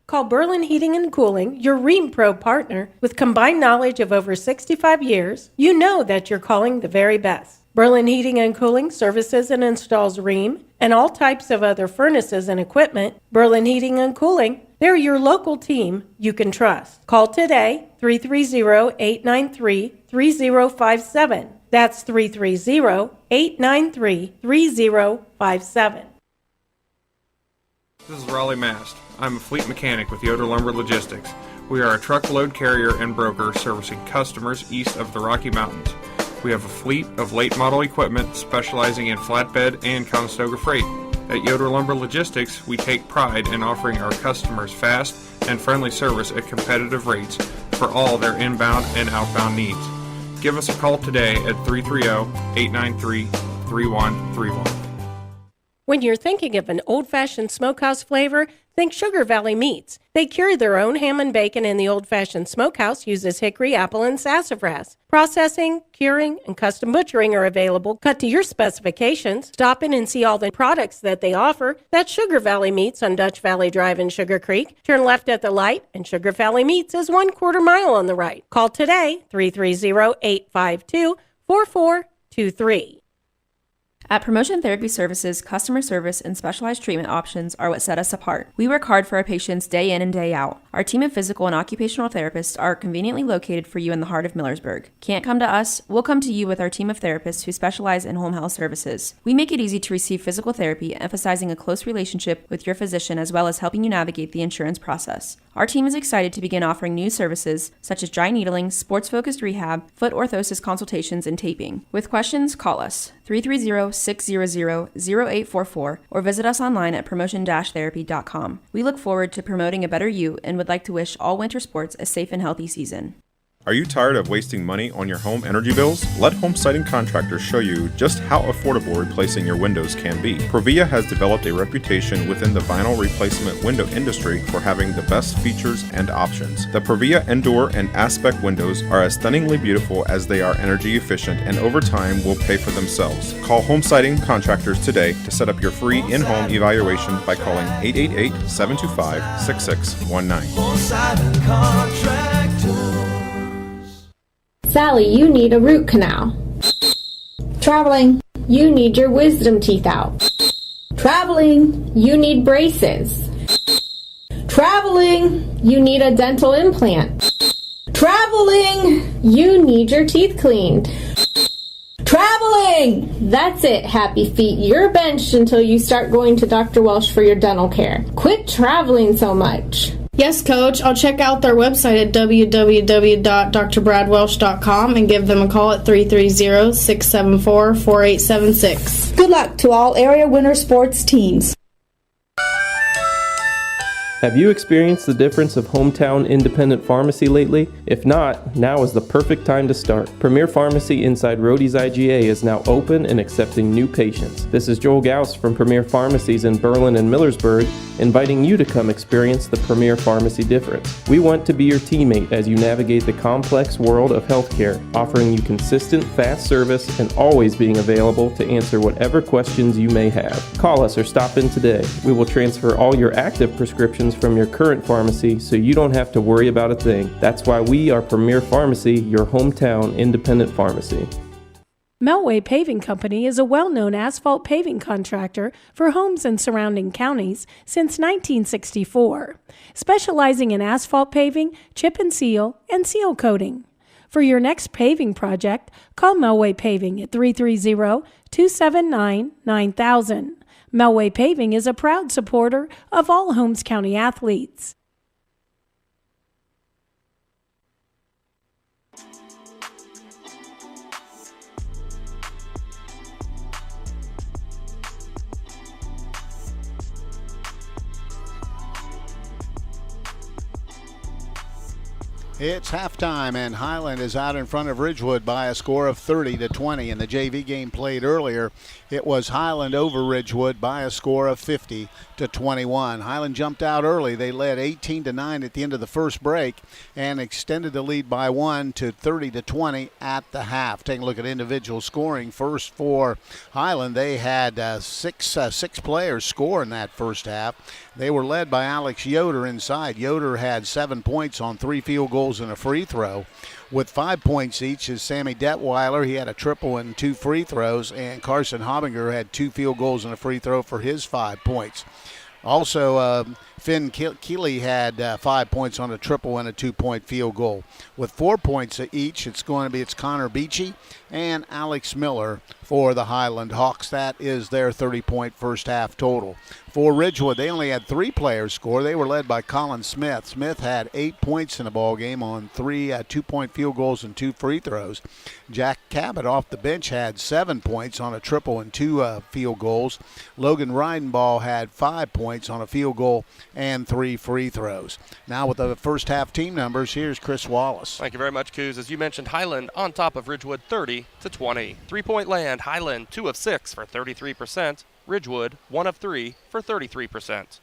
Call Berlin Heating and Cooling, your Rheem Pro partner. With combined knowledge of over 65 years, you know that you're calling the very best. Berlin Heating and Cooling services and installs Rheem and all types of other furnaces and equipment. Berlin Heating and Cooling, they're your local team you can trust. Call today, 330-893-3057. That's 330-893-3057. This is Raleigh Mast. I'm a fleet mechanic with Yoder Lumber Logistics. We are a truckload carrier and broker servicing customers east of the Rocky Mountains. We have a fleet of late model equipment specializing in flatbed and Conestoga freight. At Yoder Lumber Logistics, we take pride in offering our customers fast and friendly service at competitive rates for all their inbound and outbound needs. Give us a call today at 330-893-3131. When you're thinking of an old-fashioned smokehouse flavor, think Sugar Valley Meats. They cure their own ham and bacon, and the old-fashioned smokehouse uses hickory, apple, and sassafras. Processing, curing, and custom butchering are available, cut to your specifications. Stop in and see all the products that they offer. That's Sugar Valley Meats on Dutch Valley Drive in Sugar Creek. Turn left at the light, and Sugar Valley Meats is 1/4 mile on the right. Call today, 330-852-4423. At Promotion Therapy Services, customer service and specialized treatment options are what set us apart. We work hard for our patients day in and day out. Our team of physical and occupational therapists are conveniently located for you in the heart of Millersburg. Can't come to us? We'll come to you with our team of therapists who specialize in home health services. We make it easy to receive physical therapy, emphasizing a close relationship with your physician as well as helping you navigate the insurance process. Our team is excited to begin offering new services such as dry needling, sports-focused rehab, foot orthosis consultations, and taping. With questions, call us 330-600-0844 or visit us online at promotion-therapy.com. We look forward to promoting a better you and would like to wish all winter sports a safe and healthy season. Are you tired of wasting money on your home energy bills? Let Home Siding Contractors show you just how affordable replacing your windows can be. Provia has developed a reputation within the vinyl replacement window industry for having the best features and options. The Provia Endure and Aspect windows are as stunningly beautiful as they are energy efficient, and over time will pay for themselves. Call Home Siding Contractors today to set up your free in-home evaluation by calling 888-725-6619. Home Siding Contractors. Sally, you need a root canal. Traveling, you need your wisdom teeth out. Traveling, you need braces. Traveling, you need a dental implant. Traveling, you need your teeth cleaned. Traveling! That's it, happy feet. You're benched until you start going to Dr. Welsh for your dental care. Quit traveling so much. Yes, Coach. I'll check out their website at www.drbradwelsh.com and give them a call at 330-674-4876. Good luck to all area winter sports teams. Have you experienced the difference of hometown independent pharmacy lately? If not, now is the perfect time to start. Premier Pharmacy inside Rhodey's IGA is now open and accepting new patients. This is Joel Gauss from Premier Pharmacies in Berlin and Millersburg, inviting you to come experience the Premier Pharmacy difference. We want to be your teammate as you navigate the complex world of healthcare, offering you consistent, fast service and always being available to answer whatever questions you may have. Call us or stop in today. We will transfer all your active prescriptions from your current pharmacy so you don't have to worry about a thing. That's why we are Premier Pharmacy, your hometown independent pharmacy. Melway Paving Company is a well-known asphalt paving contractor for homes in surrounding counties since 1964, specializing in asphalt paving, chip and seal coating. For your next paving project, call Melway Paving at 330-279-9000. Melway Paving is a proud supporter of all Holmes County athletes. It's halftime, and Hiland is out in front of Ridgewood by a score of 30-20. In the JV game played earlier, it was Hiland over Ridgewood by a score of 50-21. Hiland jumped out early. They led 18-9 at the end of the first break and extended the lead by 1 to 30-20 at the half. Taking a look at individual scoring first for Hiland, they had six players score in that first half. They were led by Alex Yoder inside. Yoder had 7 points on 3 field goals and a free throw. With 5 points each is Sammy Detweiler. He had a triple and 2 free throws, and Carson Hobbinger had 2 field goals and a free throw for his 5 points. Also, Finn Keeley had 5 points on a triple and a 2-point field goal. With 4 points each, it's Connor Beachy and Alex Miller for the Hiland Hawks. That is their 30-point first half total. For Ridgewood, they only had 3 players score. They were led by Colin Smith. Smith had 8 points in the ball game on 3 2-point field goals and 2 free throws. Jack Cabot off the bench had 7 points on a triple and 2 field goals. Logan Reidenball had 5 points on a field goal and 3 free throws. Now with the first half team numbers, here's Chris Wallace. Thank you very much, Coos. As you mentioned, Hiland on top of Ridgewood 30-20. 3-point land, Hiland 2 of 6 for 33%. Ridgewood 1 of 3 for 33%.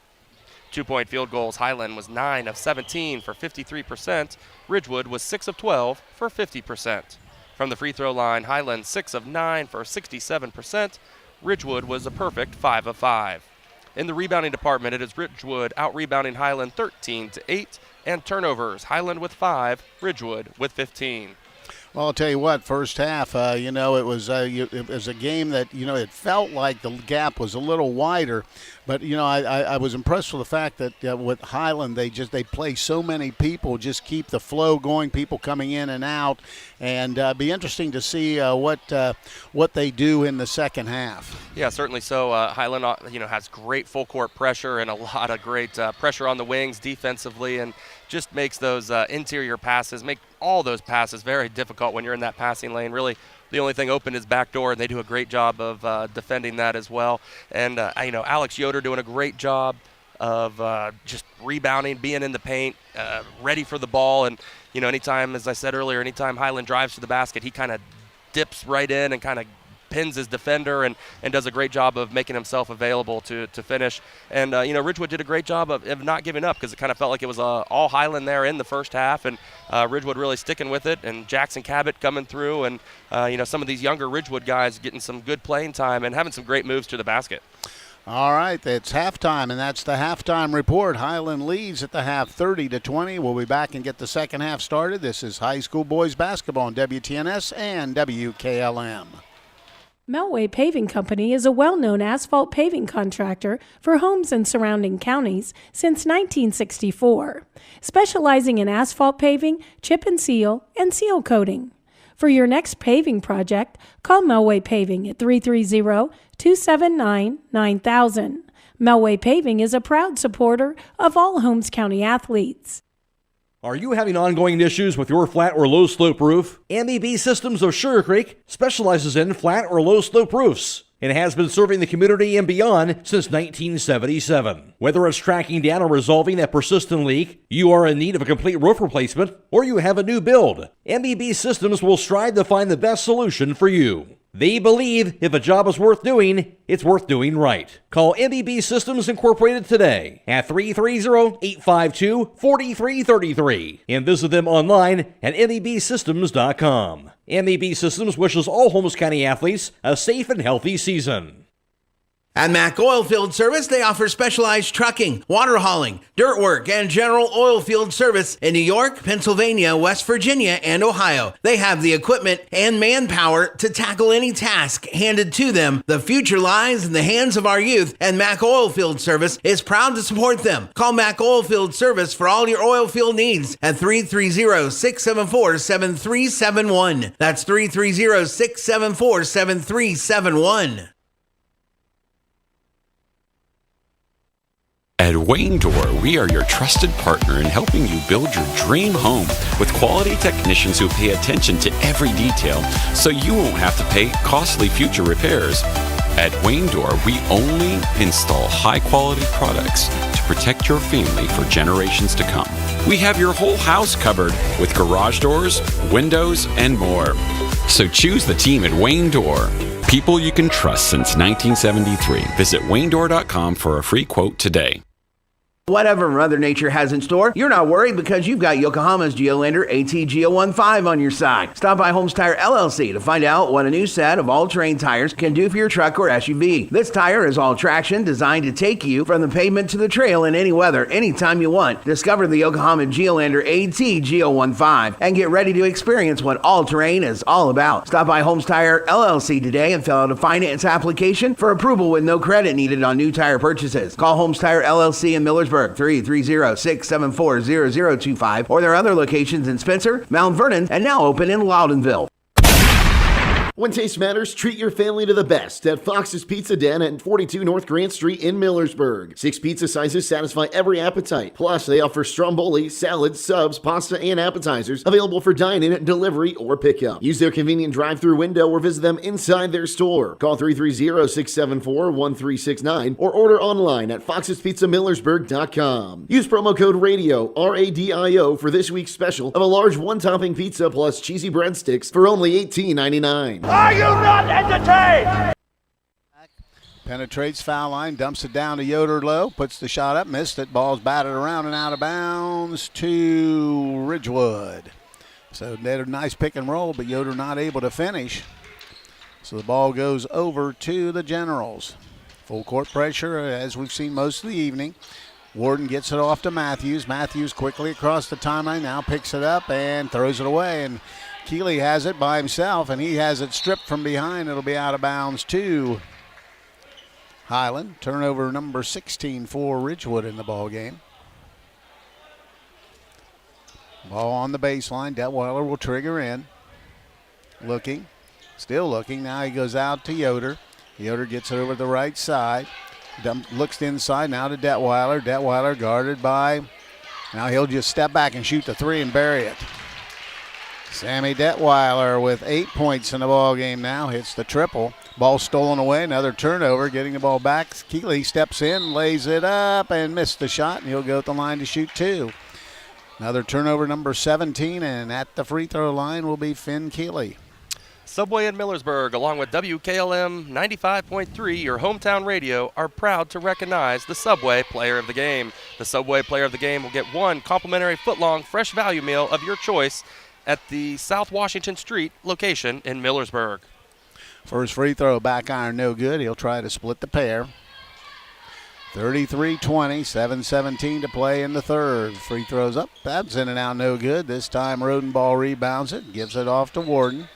2-point field goals, Hiland was 9 of 17 for 53%. Ridgewood was 6 of 12 for 50%. From the free throw line, Hiland 6 of 9 for 67%. Ridgewood was a perfect 5 of 5. In the rebounding department, it is Ridgewood out-rebounding Hiland 13-8, and turnovers, Hiland with 5, Ridgewood with 15. Well, I'll tell you what, first half, it was a game that, it felt like the gap was a little wider. But, I was impressed with the fact that with Hiland, they play so many people, just keep the flow going, people coming in and out. And be interesting to see what they do in the second half. Yeah, certainly so. Hiland, has great full court pressure and a lot of great pressure on the wings defensively, and just makes those interior passes, make all those passes very difficult when you're in that passing lane. Really, the only thing open is backdoor, and they do a great job of defending that as well. And, Alex Yoder doing a great job of just rebounding, being in the paint, ready for the ball. And, anytime, as I said earlier, anytime Hiland drives to the basket, he kind of dips right in and kind of pins his defender and does a great job of making himself available to finish. And, Ridgewood did a great job of not giving up, because it kind of felt like it was all Hiland there in the first half, and Ridgewood really sticking with it, and Jackson Cabot coming through, and, some of these younger Ridgewood guys getting some good playing time and having some great moves to the basket. All right, it's halftime, and that's the halftime report. Hiland leads at the half 30-20. We'll be back and get the second half started. This is high school boys basketball on WTNS and WKLM. Melway Paving Company is a well-known asphalt paving contractor for homes in surrounding counties since 1964, specializing in asphalt paving, chip and seal coating. For your next paving project, call Melway Paving at 330-279-9000. Melway Paving is a proud supporter of all Holmes County athletes. Are you having ongoing issues with your flat or low slope roof? MEB Systems of Sugar Creek specializes in flat or low slope roofs and has been serving the community and beyond since 1977. Whether it's tracking down or resolving that persistent leak, you are in need of a complete roof replacement, or you have a new build, MEB Systems will strive to find the best solution for you. They believe if a job is worth doing, it's worth doing right. Call MEB Systems Incorporated today at 330-852-4333 and visit them online at mebsystems.com. MEB Systems wishes all Holmes County athletes a safe and healthy season. At Mack Oilfield Service, they offer specialized trucking, water hauling, dirt work, and general oil field service in New York, Pennsylvania, West Virginia, and Ohio. They have the equipment and manpower to tackle any task handed to them. The future lies in the hands of our youth, and Mack Oilfield Service is proud to support them. Call Mack Oilfield Service for all your oil field needs at 330-674-7371. That's 330-674-7371. At Wayne Door, we are your trusted partner in helping you build your dream home with quality technicians who pay attention to every detail so you won't have to pay costly future repairs. At Wayne Door, we only install high-quality products to protect your family for generations to come. We have your whole house covered with garage doors, windows, and more. So choose the team at Wayne Door. People you can trust since 1973. Visit WayneDoor.com for a free quote today. Whatever Mother Nature has in store, you're not worried because you've got Yokohama's Geolandar AT-GO15 on your side. Stop by Holmes Tire LLC to find out what a new set of all-terrain tires can do for your truck or SUV. This tire is all-traction, designed to take you from the pavement to the trail in any weather, anytime you want. Discover the Yokohama Geolandar AT-GO15 and get ready to experience what all-terrain is all about. Stop by Holmes Tire LLC today and fill out a finance application for approval with no credit needed on new tire purchases. Call Holmes Tire LLC in Millersburg, Millersburg, 330-674-0025, or their other locations in Spencer, Mount Vernon, and now open in Loudonville. When taste matters, treat your family to the best at Fox's Pizza Den at 42 North Grant Street in Millersburg. 6 pizza sizes satisfy every appetite. Plus, they offer stromboli, salads, subs, pasta, and appetizers available for dine-in, delivery, or pickup. Use their convenient drive-thru window or visit them inside their store. Call 330-674-1369 or order online at foxespizzamillersburg.com. Use promo code RADIO, RADIO, for this week's special of a large one-topping pizza plus cheesy breadsticks for only $18.99. Are you not entertained? Penetrates foul line, dumps it down to Yoder low, puts the shot up, missed it. Ball's batted around and out of bounds to Ridgewood. So they had a nice pick and roll, but Yoder not able to finish. So the ball goes over to the Generals. Full court pressure, as we've seen most of the evening. Warden gets it off to Matthews. Matthews quickly across the timeline, now picks it up and throws it away. And Keeley has it by himself, and he has it stripped from behind. It'll be out of bounds to Hiland. Turnover number 16 for Ridgewood in the ball game. Ball on the baseline. Detweiler will trigger in. Looking. Still looking. Now he goes out to Yoder. Yoder gets it over the right side. Looks inside now to Detweiler. Detweiler guarded by. Now he'll just step back and shoot the three and bury it. Sammy Detweiler with 8 points in the ball game now. Hits the triple. Ball stolen away. Another turnover. Getting the ball back. Keeley steps in, lays it up, and missed the shot. And he'll go at the line to shoot two. Another turnover, number 17, and at the free throw line will be Finn Keeley. Subway in Millersburg, along with WKLM 95.3, your hometown radio, are proud to recognize the Subway Player of the Game. The Subway Player of the Game will get one complimentary foot-long fresh value meal of your choice at the South Washington Street location in Millersburg. First free throw, back iron, no good. He'll try to split the pair. 33-20, 7:17 to play in the third. Free throws up, that's in and out, no good. This time Rodenball rebounds it, gives it off to Warden.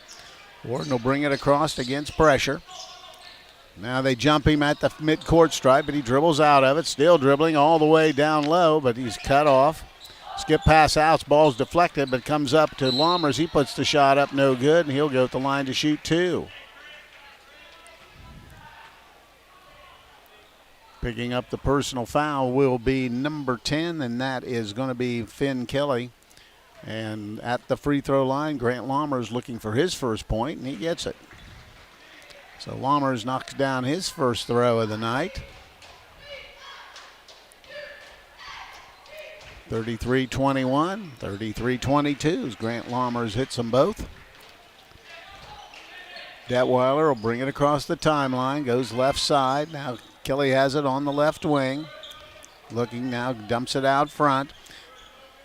Warden will bring it across against pressure. Now they jump him at the midcourt stripe, but he dribbles out of it. Still dribbling all the way down low, but he's cut off. Skip pass out, ball's deflected, but comes up to Lammers. He puts the shot up, no good, and he'll go at the line to shoot two. Picking up the personal foul will be number 10, and that is going to be Finn Kelly. And at the free throw line, Grant Lammers looking for his first point, and he gets it. So Lammers knocks down his first throw of the night. 33-21, 33-22 as Grant Lammers hits them both. Detweiler will bring it across the timeline, goes left side. Now Kelly has it on the left wing. Looking now, dumps it out front.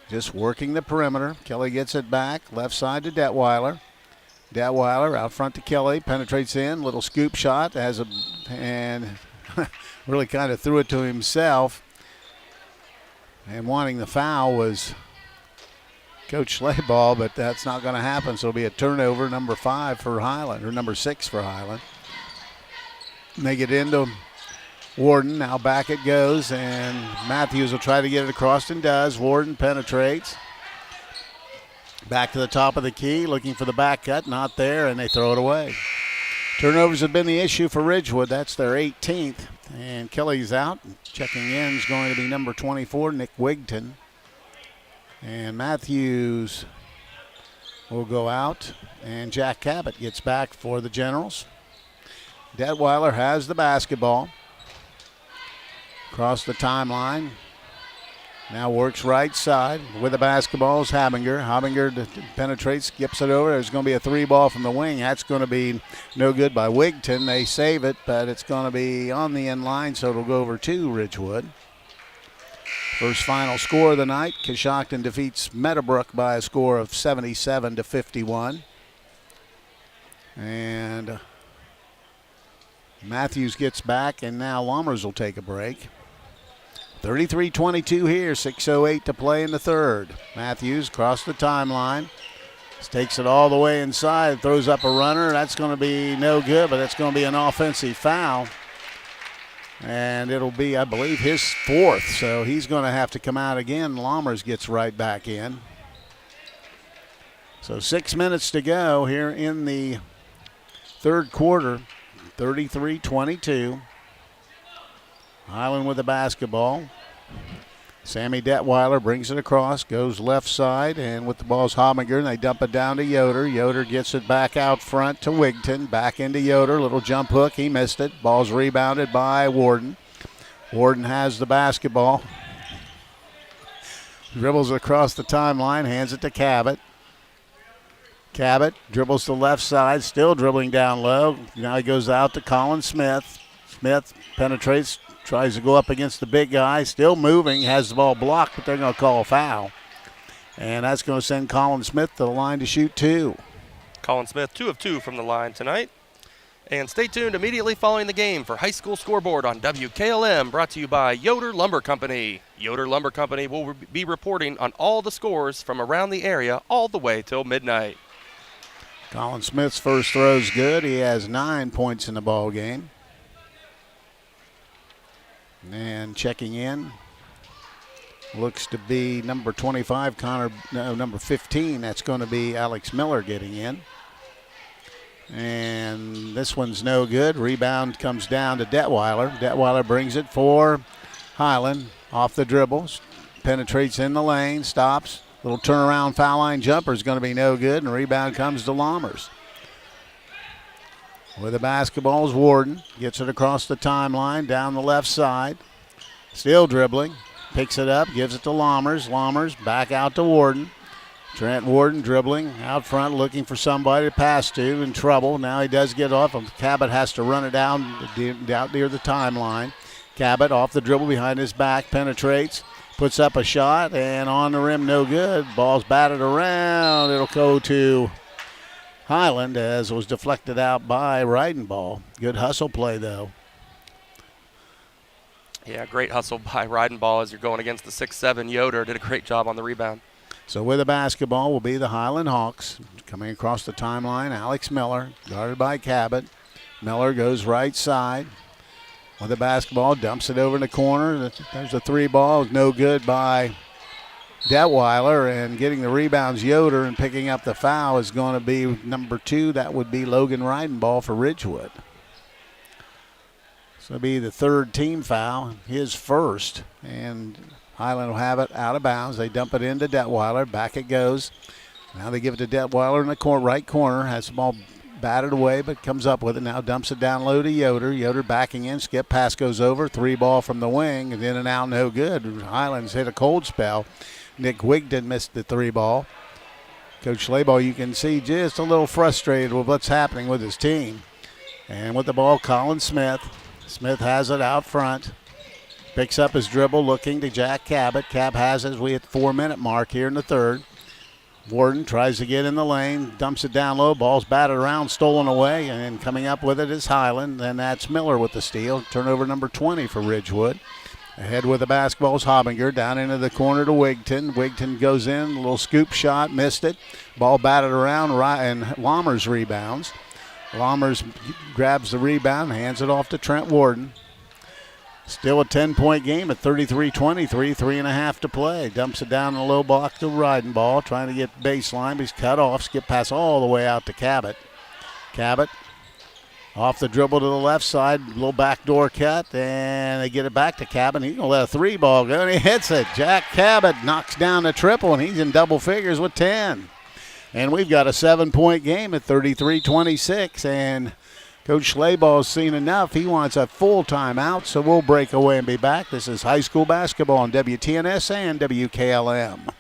Just working the perimeter. Kelly gets it back, left side to Detweiler. Detweiler out front to Kelly, penetrates in, little scoop shot, and really kind of threw it to himself. And wanting the foul was Coach Schleybaugh, but that's not going to happen, so it'll be a turnover, number 5 for Hiland, or number 6 for Hiland. And they get into Warden, now back it goes, and Matthews will try to get it across and does. Warden penetrates. Back to the top of the key, looking for the back cut, not there, and they throw it away. Turnovers have been the issue for Ridgewood. That's their 18th, and Kelly's out. Checking in is going to be number 24, Nick Wigton. And Matthews will go out, and Jack Cabot gets back for the Generals. Detweiler has the basketball. Across the timeline. Now works right side with the basketball is Habinger. Habinger penetrates, skips it over. There's going to be a three ball from the wing. That's going to be no good by Wigton. They save it, but it's going to be on the end line, so it'll go over to Ridgewood. First final score of the night. Coshocton defeats Meadowbrook by a score of 77-51. And Matthews gets back, and now Lammers will take a break. 33-22 here, 6:08 to play in the third. Matthews across the timeline. Takes it all the way inside, throws up a runner. That's going to be no good, but it's going to be an offensive foul. And it'll be, I believe, his fourth. So he's going to have to come out again. Lammers gets right back in. So 6 minutes to go here in the third quarter. 33-22. Hiland with the basketball. Sammy Detweiler brings it across, goes left side, and with the ball's Hobinger, and they dump it down to Yoder. Yoder gets it back out front to Wigton, back into Yoder, little jump hook, he missed it. Ball's rebounded by Warden. Warden has the basketball. Dribbles across the timeline, hands it to Cabot. Cabot dribbles to the left side, still dribbling down low. Now he goes out to Colin Smith. Smith penetrates, tries to go up against the big guy, still moving, has the ball blocked, but they're going to call a foul. And that's going to send Colin Smith to the line to shoot two. Colin Smith, 2 of 2 from the line tonight. And stay tuned immediately following the game for High School Scoreboard on WKLM, brought to you by Yoder Lumber Company. Yoder Lumber Company will be reporting on all the scores from around the area all the way till midnight. Colin Smith's first throw's good. He has 9 points in the ball game. And checking in looks to be number 25, number 15. That's going to be Alex Miller getting in. And this one's no good. Rebound comes down to Detweiler. Detweiler brings it for Hiland. Off the dribbles. Penetrates in the lane. Stops. Little turnaround foul line jumper is going to be no good. And rebound comes to Lammers. With the basketball is Warden. Gets it across the timeline, down the left side. Still dribbling. Picks it up, gives it to Lammers. Lammers back out to Warden. Trent Warden dribbling out front, looking for somebody to pass to, in trouble. Now he does get off. Cabot has to run it down out near the timeline. Cabot off the dribble behind his back, penetrates, puts up a shot, and on the rim, no good. Ball's batted around. It'll go to Hiland as it was deflected out by Reidenball. Good hustle play, though. Yeah, great hustle by Reidenball as you're going against the 6'7 Yoder. Did a great job on the rebound. So with the basketball will be the Hiland Hawks. Coming across the timeline, Alex Miller, guarded by Cabot. Miller goes right side. With the basketball, dumps it over in the corner. There's a three ball. It's no good by Detweiler, and getting the rebounds Yoder, and picking up the foul is going to be number 2. That would be Logan Reidenball for Ridgewood. So it'll be the third team foul, his first, and Hiland will have it out of bounds. They dump it into Detweiler. Back it goes. Now they give it to Detweiler in the right corner. Has the ball batted away, but comes up with it. Now dumps it down low to Yoder. Yoder backing in. Skip pass goes over. Three ball from the wing, and in and out, no good. Hiland's hit a cold spell. Nick Wigton missed the three ball. Coach Schlaball, you can see, just a little frustrated with what's happening with his team. And with the ball, Colin Smith. Smith has it out front. Picks up his dribble, looking to Jack Cabot. Cab has it as we hit the 4-minute mark here in the third. Warden tries to get in the lane, dumps it down low. Ball's batted around, stolen away, and coming up with it is Hiland. And that's Miller with the steal. Turnover number 20 for Ridgewood. Ahead with the basketball is Hobinger, down into the corner to Wigton. Wigton goes in, a little scoop shot, missed it. Ball batted around, and Lammers rebounds. Lammers grabs the rebound, hands it off to Trent Warden. Still a 10-point game at 33-23, 3.5 to play. Dumps it down in the low block to Reidenball, trying to get baseline, but he's cut off. Skip pass all the way out to Cabot. Cabot off the dribble to the left side, little backdoor cut, and they get it back to Cabot. He's going to let a three ball go, and he hits it. Jack Cabot knocks down the triple, and he's in double figures with 10. And we've got a 7-point game at 33-26, and Coach Schlaball has seen enough. He wants a full timeout, so we'll break away and be back. This is high school basketball on WTNS and WKLM.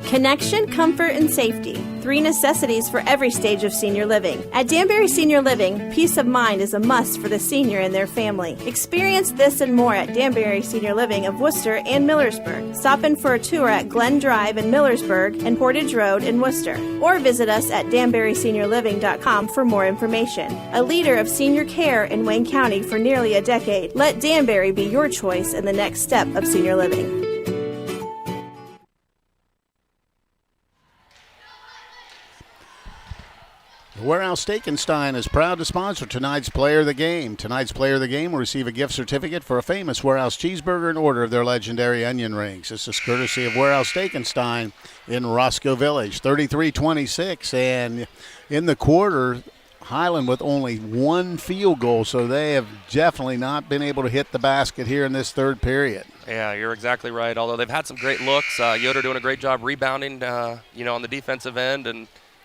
Connection, comfort, and safety. 3 necessities for every stage of senior living. At Danbury Senior Living, peace of mind is a must for the senior and their family. Experience this and more at Danbury Senior Living of Worcester and Millersburg. Stop in for a tour at Glen Drive in Millersburg and Portage Road in Worcester. Or visit us at danburyseniorliving.com for more information. A leader of senior care in Wayne County for nearly a decade. Let Danbury be your choice in the next step of senior living. Warehouse Steakenstein is proud to sponsor tonight's Player of the Game. Tonight's Player of the Game will receive a gift certificate for a famous Warehouse cheeseburger in order of their legendary onion rings. This is courtesy of Warehouse Steakenstein in Roscoe Village. 33-26, and in the quarter, Hiland with only one field goal, so they have definitely not been able to hit the basket here in this third period. Yeah, you're exactly right. Although they've had some great looks, Yoder doing a great job rebounding, on the defensive end,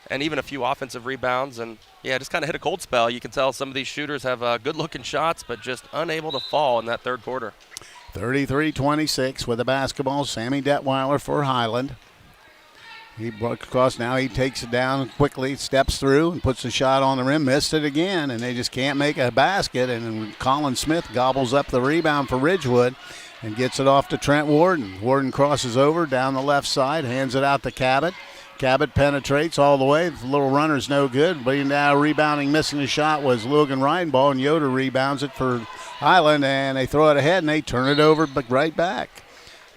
and even a few offensive rebounds. And, just kind of hit a cold spell. You can tell some of these shooters have good-looking shots, but just unable to fall in that third quarter. 33-26 with the basketball. Sammy Detweiler for Hiland. He broke across now. He takes it down quickly, steps through, and puts a shot on the rim. Missed it again, and they just can't make a basket. And Colin Smith gobbles up the rebound for Ridgewood and gets it off to Trent Warden. Warden crosses over down the left side, hands it out to Cabot. Cabot penetrates all the way. The little runner's no good. But now rebounding, missing the shot was Logan Reinball, and Yoder rebounds it for Hiland, and they throw it ahead, and they turn it over but right back.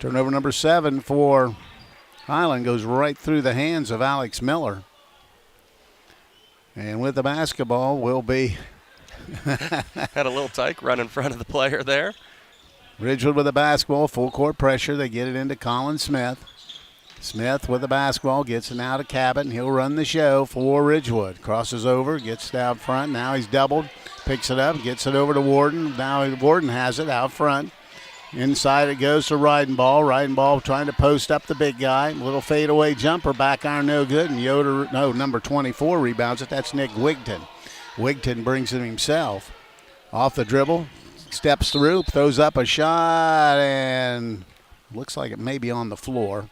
Turnover number 7 for Hiland goes right through the hands of Alex Miller. And with the basketball will be had a little tyke run in front of the player there. Ridgewood with the basketball, full court pressure. They get it into Colin Smith. Smith with the basketball, gets it now to Cabot, and he'll run the show for Ridgewood. Crosses over, gets it out front. Now he's doubled, picks it up, gets it over to Warden. Now Warden has it out front. Inside it goes to Ridenball. Ridenball trying to post up the big guy. Little fadeaway jumper, back iron no good, and number 24 rebounds it. That's Nick Wigton. Wigton brings it himself. Off the dribble, steps through, throws up a shot, and looks like it may be on the floor.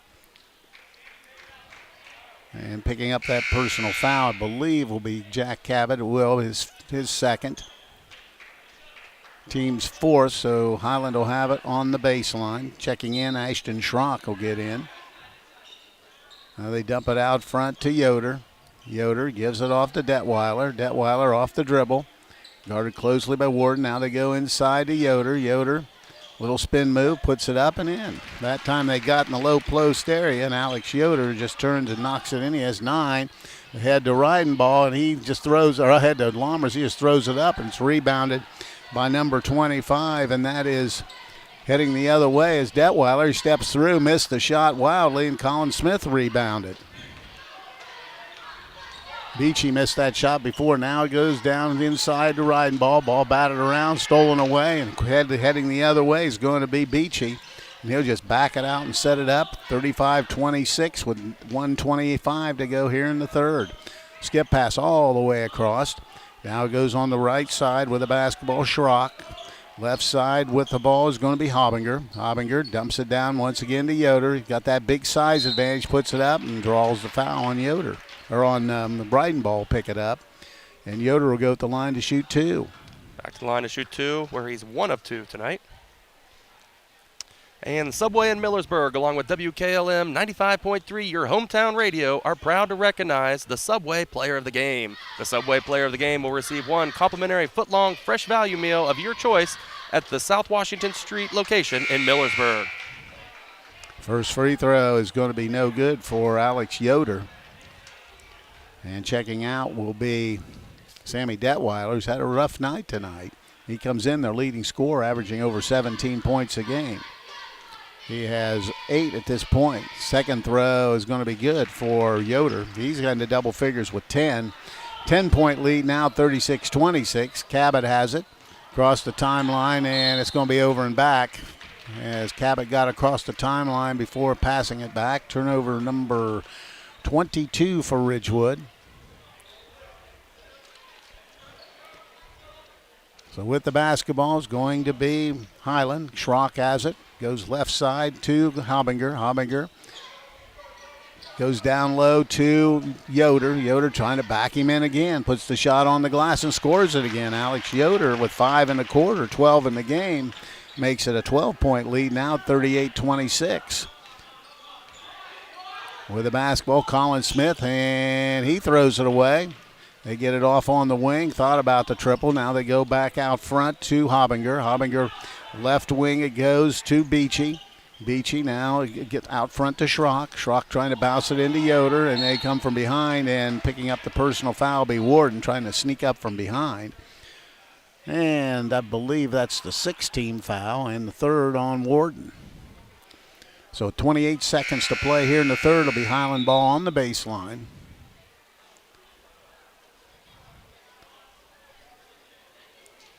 And picking up that personal foul, I believe, will be Jack Cabot. It will, his second. Team's fourth, so Hiland will have it on the baseline. Checking in, Ashton Schrock will get in. Now they dump it out front to Yoder. Yoder gives it off to Detweiler. Detweiler off the dribble. Guarded closely by Warden. Now they go inside to Yoder. Yoder, little spin move, puts it up and in. That time they got in the low post area, and Alex Yoder just turns and knocks it in. He has 9. Ahead to Ridenball, and he just throws, or ahead to Lammers, he just throws it up, and it's rebounded by number 25, and that is heading the other way as Detweiler steps through, missed the shot wildly, and Colin Smith rebounded. Beachy missed that shot before. Now it goes down inside to Ridenball. Ball batted around, stolen away, and heading the other way is going to be Beachy. And he'll just back it out and set it up. 35-26 with 1:25 to go here in the third. Skip pass all the way across. Now it goes on the right side with the basketball, Schrock. Left side with the ball is going to be Hobbinger. Hobbinger dumps it down once again to Yoder. He's got that big size advantage, puts it up, and draws the foul on Yoder. Or on the Bridenball, pick it up. And Yoder will go at the line to shoot 2. Back to the line to shoot 2, where he's 1 of 2 tonight. And Subway in Millersburg, along with WKLM 95.3, your hometown radio, are proud to recognize the Subway Player of the Game. The Subway Player of the Game will receive 1 complimentary foot-long fresh value meal of your choice at the South Washington Street location in Millersburg. First free throw is going to be no good for Alex Yoder. And checking out will be Sammy Detweiler, who's had a rough night tonight. He comes in, their leading scorer, averaging over 17 points a game. He has 8 at this point. Second throw is going to be good for Yoder. He's got into double figures with 10. 10-point lead now, 36-26. Cabot has it. Across the timeline, and it's going to be over and back as Cabot got across the timeline before passing it back. Turnover number 22 for Ridgewood. So with the basketball is going to be Hiland. Schrock has it. Goes left side to Hobbinger. Hobbinger goes down low to Yoder. Yoder trying to back him in again. Puts the shot on the glass and scores it again. Alex Yoder with 5 in the quarter, 12 in the game. Makes it a 12-point lead now, 38-26. With the basketball, Colin Smith, and he throws it away. They get it off on the wing. Thought about the triple. Now they go back out front to Hobbinger. Hobbinger left wing it goes to Beachy. Beachy now get out front to Schrock. Schrock trying to bounce it into Yoder, and they come from behind, and picking up the personal foul will be Warden trying to sneak up from behind. And I believe that's the 6th-team foul and the 3rd on Warden. So 28 seconds to play here in the 3rd. It'll be Hiland ball on the baseline.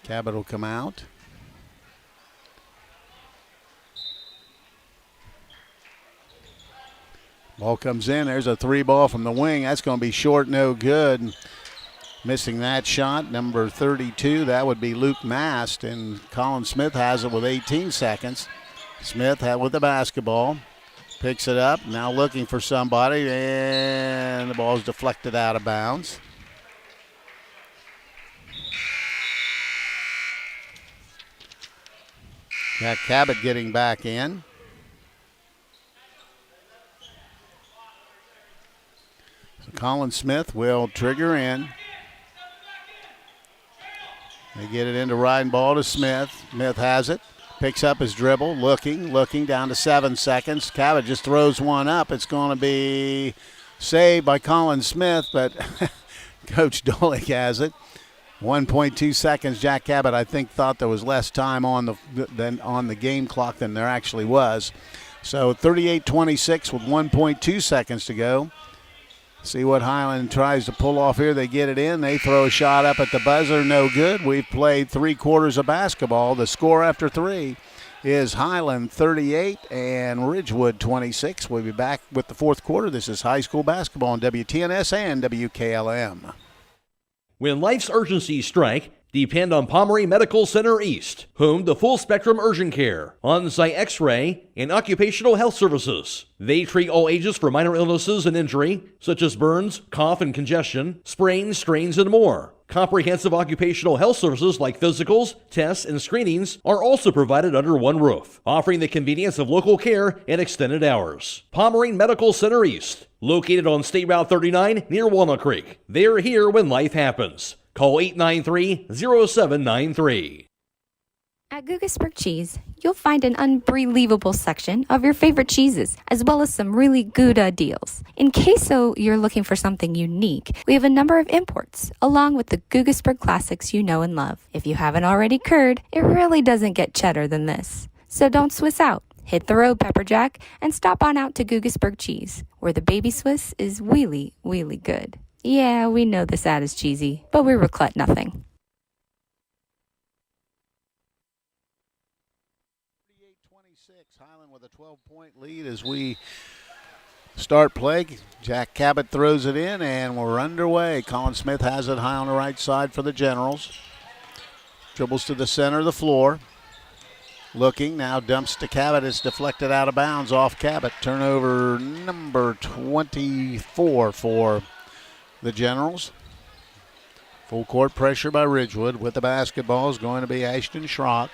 Cabot will come out. Ball comes in. There's a 3 ball from the wing. That's going to be short, no good. Missing that shot, number 32, that would be Luke Mast, and Colin Smith has it with 18 seconds. Smith with the basketball, picks it up, now looking for somebody, and the ball's deflected out of bounds. Jack Cabot getting back in. So Colin Smith will trigger in. They get it into riding ball to Smith. Smith has it. Picks up his dribble. Looking down to 7 seconds. Cabot just throws one up. It's going to be saved by Colin Smith, but Coach Dolick has it. 1.2 seconds. Jack Cabot, I think, thought there was less time on the game clock than there actually was. So 38-26 with 1.2 seconds to go. See what Hiland tries to pull off here. They get it in. They throw a shot up at the buzzer. No good. We've played 3 quarters of basketball. The score after 3 is Hiland 38 and Ridgewood 26. We'll be back with the 4th quarter. This is high school basketball on WTNS and WKLM. When life's urgencies strike, depend on Pomeroy Medical Center East, home to full-spectrum urgent care, on-site x-ray, and occupational health services. They treat all ages for minor illnesses and injury, such as burns, cough and congestion, sprains, strains, and more. Comprehensive occupational health services like physicals, tests, and screenings are also provided under one roof, offering the convenience of local care and extended hours. Pomeroy Medical Center East, located on State Route 39 near Walnut Creek. They're here when life happens. Call 893-0793. At Guggisberg Cheese, you'll find an unbelievable section of your favorite cheeses, as well as some really good deals. In case you're looking for something unique, we have a number of imports, along with the Guggisberg classics you know and love. If you haven't already curd, it really doesn't get cheddar than this. So don't Swiss out. Hit the road, Pepperjack, and stop on out to Guggisberg Cheese, where the baby Swiss is really, really good. Yeah, we know this ad is cheesy, but we regret nothing. 38-26, Hiland with a 12-point lead as we start play. Jack Cabot throws it in, and we're underway. Colin Smith has it high on the right side for the Generals. Dribbles to the center of the floor. Looking, now dumps to Cabot. It's deflected out of bounds off Cabot. Turnover number 24 for the Generals. Full court pressure by Ridgewood. With the basketball is going to be Ashton Schrock.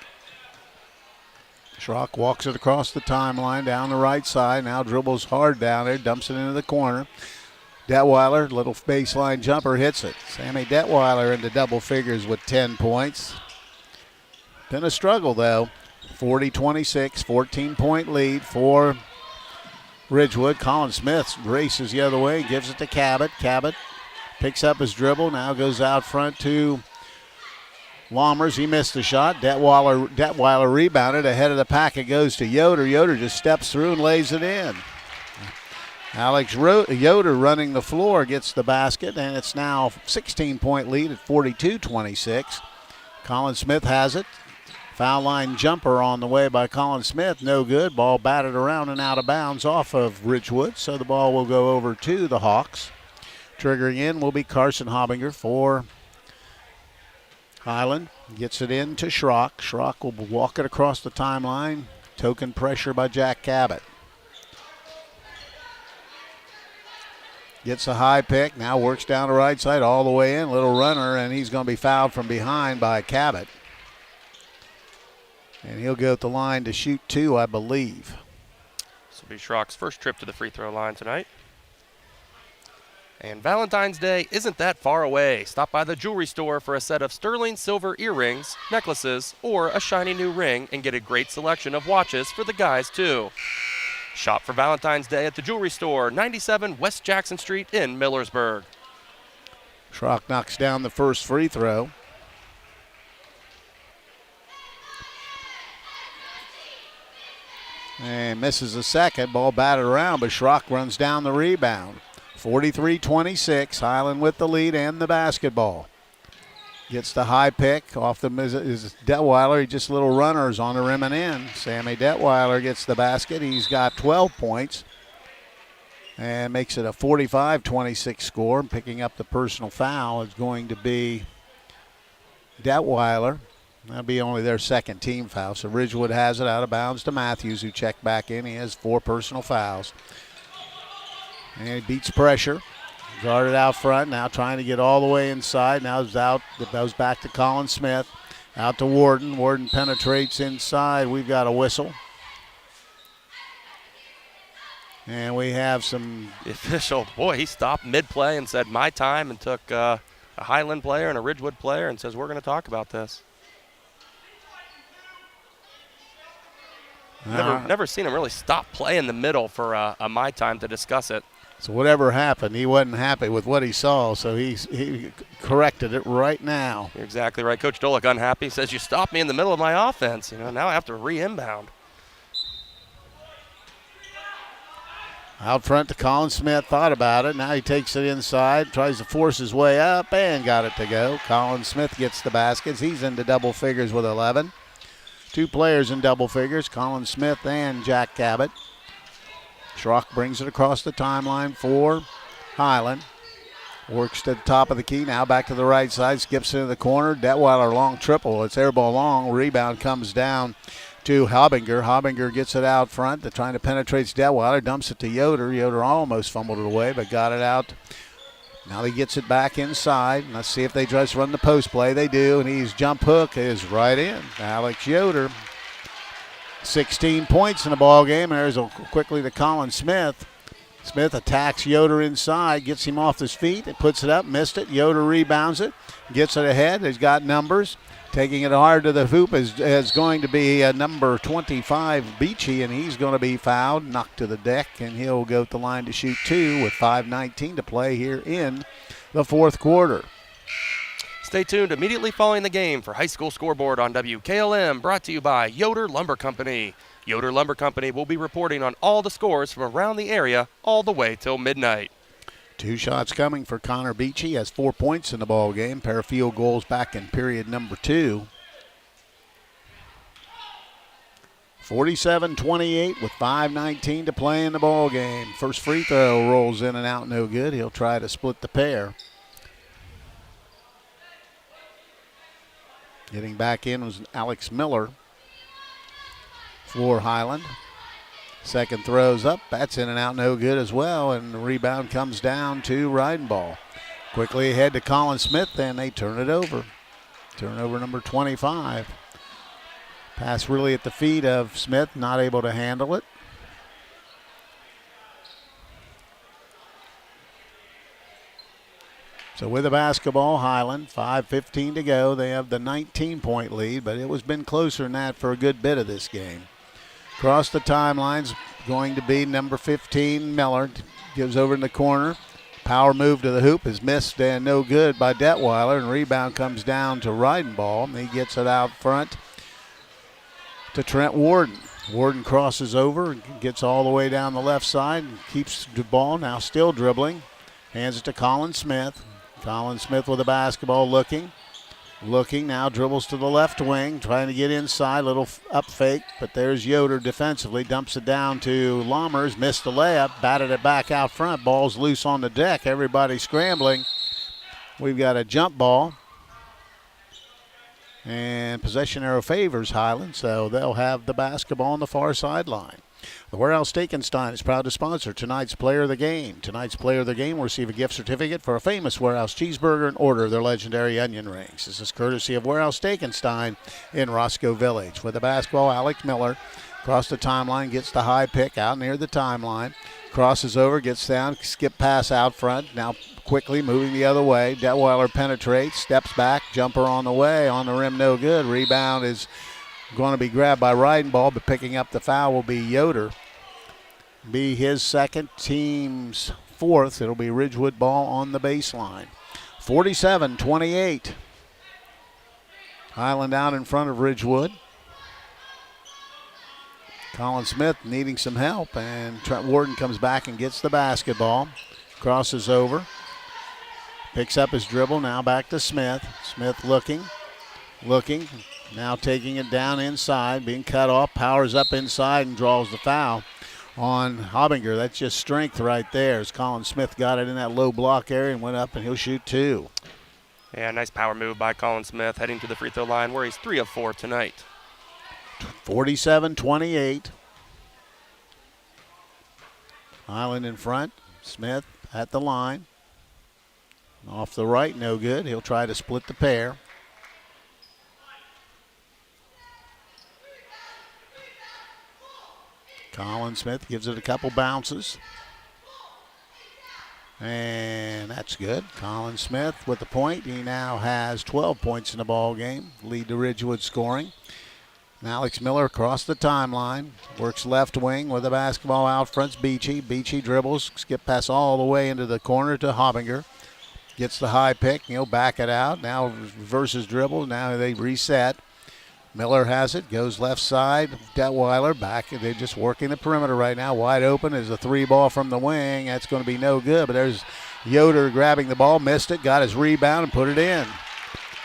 Schrock walks it across the timeline down the right side. Now dribbles hard down there, dumps it into the corner. Detweiler, little baseline jumper, hits it. Sammy Detweiler into double figures with 10 points. Been a struggle though. 40-26, 14-point lead for Ridgewood. Colin Smith races the other way, gives it to Cabot. Cabot picks up his dribble, now goes out front to Lammers. He missed the shot. Detweiler rebounded. Ahead of the pack, it goes to Yoder. Yoder just steps through and lays it in. Alex Yoder running the floor gets the basket, and it's now 16-point lead at 42-26. Colin Smith has it. Foul line jumper on the way by Colin Smith. No good. Ball batted around and out of bounds off of Ridgewood, so the ball will go over to the Hawks. Triggering in will be Carson Hobbinger for Hiland. Gets it in to Schrock. Schrock will walk it across the timeline. Token pressure by Jack Cabot. Gets a high pick. Now works down the right side all the way in. Little runner, and he's going to be fouled from behind by Cabot. And he'll go at the line to shoot 2, I believe. This will be Schrock's first trip to the free throw line tonight. And Valentine's Day isn't that far away. Stop by the jewelry store for a set of sterling silver earrings, necklaces, or a shiny new ring and get a great selection of watches for the guys too. Shop for Valentine's Day at the jewelry store, 97 West Jackson Street in Millersburg. Schrock knocks down the first free throw. And misses the second. Ball batted around, but Schrock runs down the rebound. 43-26, Hiland with the lead and the basketball. Gets the high pick off the is Detweiler. He just little runners on the rim and in. Sammy Detweiler gets the basket. He's got 12 points and makes it a 45-26 score. Picking up the personal foul is going to be Detweiler. That'll be only their second team foul. So Ridgewood has it out of bounds to Matthews, who checked back in. He has 4 personal fouls. And he beats pressure. Guarded out front. Now trying to get all the way inside. Now it's out. It goes back to Colin Smith. Out to Warden. Warden penetrates inside. We've got a whistle. And we have some. The official, boy, he stopped mid-play and said, my time, and took a Hiland player and a Ridgewood player and says, we're going to talk about this. Never seen him really stop play in the middle for a my time to discuss it. So whatever happened, he wasn't happy with what he saw, so he corrected it right now. You're exactly right. Coach Dolick unhappy, says you stopped me in the middle of my offense. Now I have to re-inbound. Out front to Colin Smith, thought about it. Now he takes it inside, tries to force his way up, and got it to go. Colin Smith gets the baskets. He's into double figures with 11. 2 players in double figures, Colin Smith and Jack Cabot. Schrock brings it across the timeline for Hiland. Works to the top of the key, now back to the right side, skips into the corner. Detweiler long triple, it's air ball long. Rebound comes down to Hobbinger. Hobbinger gets it out front. They're trying to penetrate Detweiler, dumps it to Yoder. Yoder almost fumbled it away, but got it out. Now he gets it back inside. Let's see if they just run the post play. They do, and his jump hook is right in. Alex Yoder, 16 points in the ball game. There's quickly to Colin Smith. Smith attacks Yoder inside, gets him off his feet, and puts it up, missed it. Yoder rebounds it, gets it ahead. He's got numbers. Taking it hard to the hoop is going to be number 25, Beachy, and he's going to be fouled, knocked to the deck, and he'll go to the line to shoot 2 with 5:19 to play here in the fourth quarter. Stay tuned immediately following the game for High School Scoreboard on WKLM, brought to you by Yoder Lumber Company. Yoder Lumber Company will be reporting on all the scores from around the area all the way till midnight. 2 shots coming for Connor Beachy, has 4 points in the ball game. Pair of field goals back in period number 2. 47-28 with 5:19 to play in the ball game. First free throw rolls in and out, no good. He'll try to split the pair. Getting back in was Alex Miller for Hiland. Second throw's up. That's in and out, no good as well. And the rebound comes down to Ridenball. Quickly ahead to Colin Smith, and they turn it over. Turnover number 25. Pass really at the feet of Smith, not able to handle it. So with the basketball, Hiland, 5:15 to go. They have the 19-point lead, but it was been closer than that for a good bit of this game. Across the timeline's going to be number 15, Miller. Gives over in the corner. Power move to the hoop is missed and no good by Detweiler, and rebound comes down to Ridenball. He gets it out front to Trent Warden. Warden crosses over and gets all the way down the left side and keeps the ball, now still dribbling. Hands it to Colin Smith. Colin Smith with the basketball, looking, now dribbles to the left wing, trying to get inside, little up fake, but there's Yoder defensively, dumps it down to Lammers, missed the layup, batted it back out front, ball's loose on the deck, everybody scrambling. We've got a jump ball, and possession arrow favors Hiland, so they'll have the basketball on the far sideline. The Warehouse Steakenstein is proud to sponsor tonight's Player of the Game. Tonight's Player of the Game will receive a gift certificate for a famous Warehouse cheeseburger and order their legendary onion rings. This is courtesy of Warehouse Steakenstein in Roscoe Village. With the basketball, Alex Miller Across the timeline, gets the high pick out near the timeline. Crosses over, gets down, skip pass out front. Now quickly moving the other way. Detweiler penetrates, steps back, jumper on the way, on the rim, no good. Rebound is going to be grabbed by Reidenball, but picking up the foul will be Yoder. Be his second, team's fourth. It'll be Ridgewood ball on the baseline. 47-28. Hiland out in front of Ridgewood. Colin Smith needing some help, and Trent Warden comes back and gets the basketball. Crosses over. Picks up his dribble, now back to Smith. Smith looking, now taking it down inside, being cut off, powers up inside and draws the foul on Hobinger. That's just strength right there as Colin Smith got it in that low block area and went up, and he'll shoot two. Yeah, nice power move by Colin Smith, heading to the free throw line where he's 3 of 4 tonight. 47-28. Hiland in front. Smith at the line. Off the right, no good. He'll try to split the pair. Colin Smith gives it a couple bounces. And that's good. Colin Smith with the point. He now has 12 points in the ball game. Lead to Ridgewood scoring. And Alex Miller across the timeline. Works left wing with the basketball out front. Beachy. Beachy dribbles. Skip pass all the way into the corner to Hobinger. Gets the high pick. He'll back it out. Now reverses dribble. Now they reset. Miller has it. Goes left side. Detweiler back. They're just working the perimeter right now. Wide open is a three ball from the wing. That's going to be no good. But there's Yoder grabbing the ball. Missed it. Got his rebound and put it in.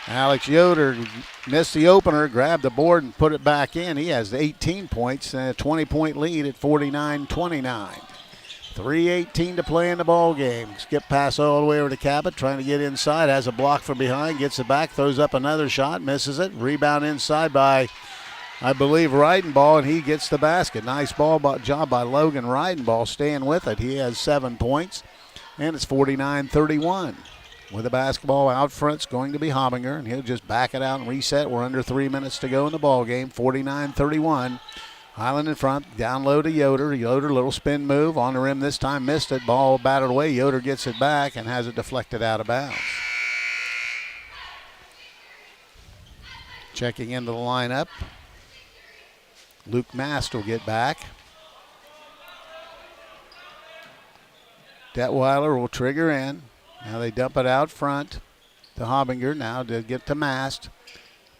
Alex Yoder missed the opener. Grabbed the board and put it back in. He has 18 points and a 20-point lead at 49-29. 3:18 to play in the ball game. Skip pass all the way over to Cabot, trying to get inside. Has a block from behind, gets it back, throws up another shot, misses it. Rebound inside by, I believe, Reidenball, and he gets the basket. Nice job by Logan Reidenball, staying with it. He has 7 points, and it's 49-31. With the basketball out front, it's going to be Hobinger, and he'll just back it out and reset. We're under 3 minutes to go in the ball game. 49-31. Hiland in front, down low to Yoder. Yoder, little spin move on the rim this time, missed it. Ball batted away. Yoder gets it back and has it deflected out of bounds. Checking into the lineup. Luke Mast will get back. Detweiler will trigger in. Now they dump it out front to Hobinger. Now to get to Mast.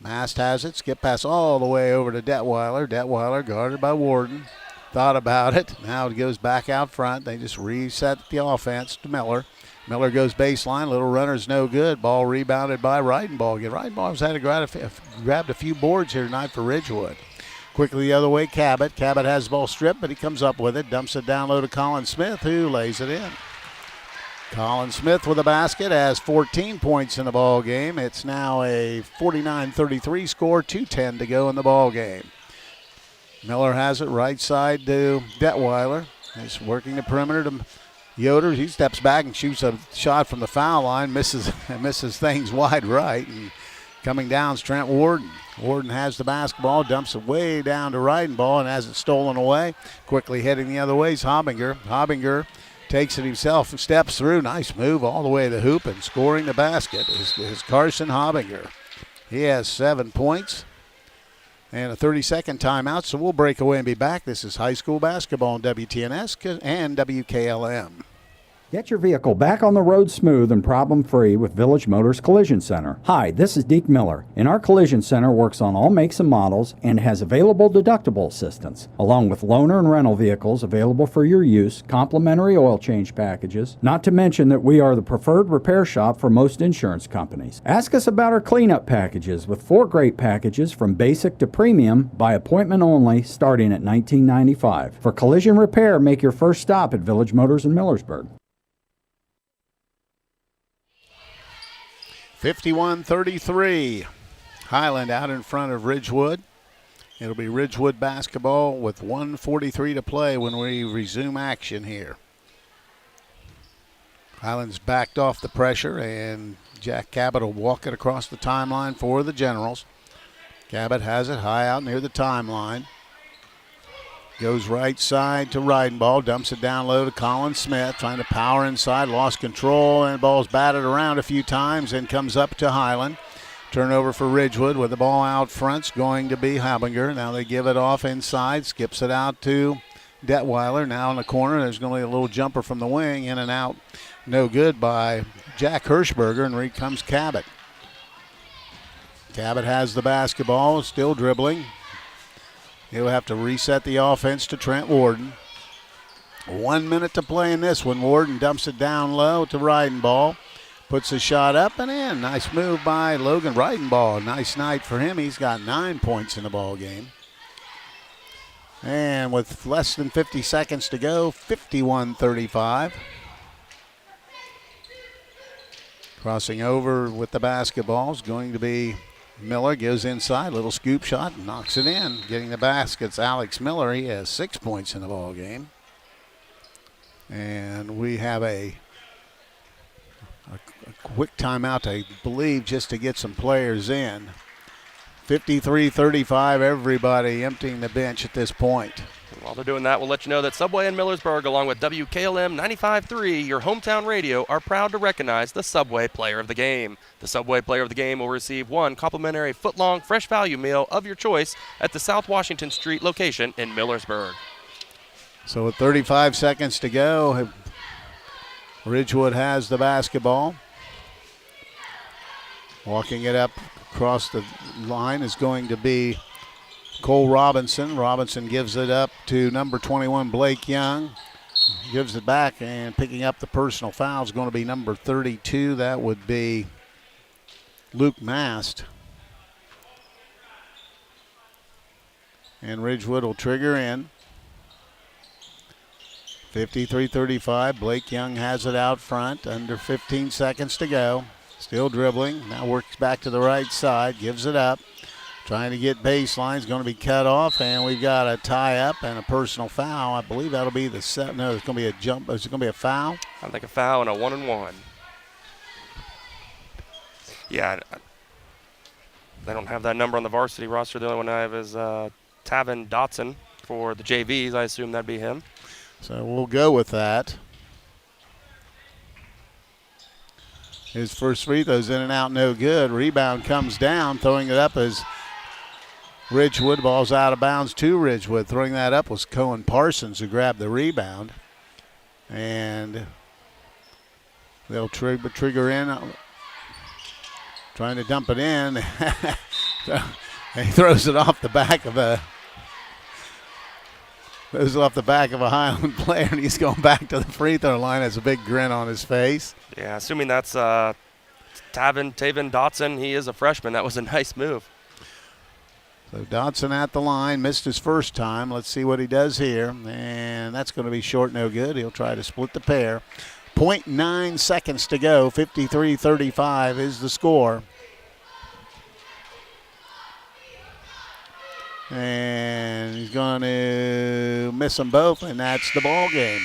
Mast has it. Skip pass all the way over to Detweiler. Detweiler guarded by Warden. Thought about it. Now it goes back out front. They just reset the offense to Miller. Miller goes baseline. Little runner's no good. Ball rebounded by Reidenball. Reidenball's had to grabbed a few boards here tonight for Ridgewood. Quickly the other way, Cabot. Cabot has the ball stripped, but he comes up with it. Dumps it down low to Colin Smith, who lays it in. Colin Smith with a basket has 14 points in the ball game. It's now a 49-33 score, 2:10 to go in the ball game. Miller has it right side to Detweiler. He's working the perimeter to Yoder. He steps back and shoots a shot from the foul line, misses things wide right. And coming down is Trent Warden. Warden has the basketball, dumps it way down to Reidenball and has it stolen away. Quickly heading the other way is Hobinger. Hobinger takes it himself and steps through. Nice move all the way to the hoop, and scoring the basket is Carson Hobinger. He has 7 points and a 30-second timeout, so we'll break away and be back. This is high school basketball on WTNS and WKLM. Get your vehicle back on the road smooth and problem-free with Village Motors Collision Center. Hi, this is Deke Miller, and our Collision Center works on all makes and models and has available deductible assistance, along with loaner and rental vehicles available for your use, complimentary oil change packages, not to mention that we are the preferred repair shop for most insurance companies. Ask us about our cleanup packages with 4 great packages from basic to premium by appointment only starting at $19.95. For collision repair, make your first stop at Village Motors in Millersburg. 51-33. Hiland out in front of Ridgewood. It'll be Ridgewood basketball with 1:43 to play when we resume action here. Hiland's backed off the pressure, and Jack Cabot will walk it across the timeline for the Generals. Cabot has it high out near the timeline. Goes right side to Reidenball, dumps it down low to Colin Smith, trying to power inside, lost control, and the ball's batted around a few times and comes up to Hiland. Turnover for Ridgewood with the ball out front, going to be Habinger. Now they give it off inside, skips it out to Detweiler. Now in the corner, there's going to be a little jumper from the wing, in and out, no good by Jack Hirschberger, and here comes Cabot. Cabot has the basketball, still dribbling. He'll have to reset the offense to Trent Warden. 1 minute to play in this one. Warden dumps it down low to Reidenball. Puts a shot up and in. Nice move by Logan Reidenball. Nice night for him. He's got 9 points in the ball game. And with less than 50 seconds to go, 51-35. Crossing over with the basketball is going to be Miller. Goes inside, little scoop shot, knocks it in. Getting the basket's Alex Miller. He has 6 points in the ball game. And we have a quick timeout, I believe, just to get some players in. 53-35, everybody emptying the bench at this point. While they're doing that, we'll let you know that Subway in Millersburg, along with WKLM 95.3, your hometown radio, are proud to recognize the Subway Player of the Game. The Subway Player of the Game will receive one complimentary foot-long fresh value meal of your choice at the South Washington Street location in Millersburg. So with 35 seconds to go, Ridgewood has the basketball. Walking it up across the line is going to be Cole Robinson. Robinson gives it up to number 21, Blake Young. Gives it back, and picking up the personal foul is going to be number 32. That would be Luke Mast. And Ridgewood will trigger in. 53-35. Blake Young has it out front. Under 15 seconds to go. Still dribbling. Now works back to the right side. Gives it up. Trying to get baseline. Is going to be cut off. And we've got a tie-up and a personal foul. I believe that'll be the set. No, it's going to be a jump. Is it going to be a foul? I think a foul and a 1-and-1. Yeah. They don't have that number on the varsity roster. The only one I have is Tavin Dotson for the JVs. I assume that'd be him. So we'll go with that. His first free throw's in and out, no good. Rebound comes down, throwing it up as Ridgewood. Ball's out of bounds to Ridgewood. Throwing that up was Cohen Parsons, who grabbed the rebound. And they'll trigger in, trying to dump it in. He throws it off the back of a Highland player, and he's going back to the free throw line. Has a big grin on his face. Yeah, assuming that's Tavin Dotson. He is a freshman. That was a nice move. So Dotson at the line, missed his first time. Let's see what he does here. And that's going to be short, no good. He'll try to split the pair. 0.9 seconds to go. 53-35 is the score. And he's going to miss them both, and that's the ball game.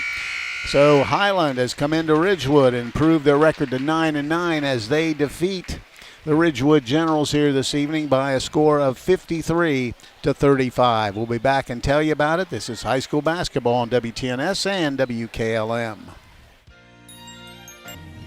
So Hiland has come into Ridgewood and improved their record to 9-9 as they defeat the Ridgewood Generals here this evening by a score of 53-35. We'll be back and tell you about it. This is high school basketball on WTNS and WKLM.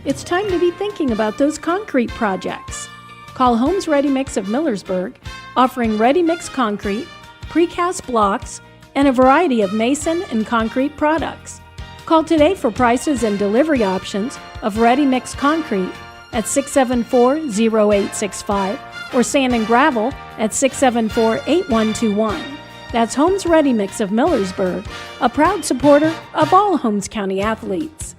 It's time to be thinking about those concrete projects. Call Homes Ready Mix of Millersburg, offering ready-mix concrete, precast blocks, and a variety of mason and concrete products. Call today for prices and delivery options of ready-mix concrete at 674-0865 or sand and gravel at 674-8121. That's Homes Ready Mix of Millersburg, a proud supporter of all Holmes County athletes.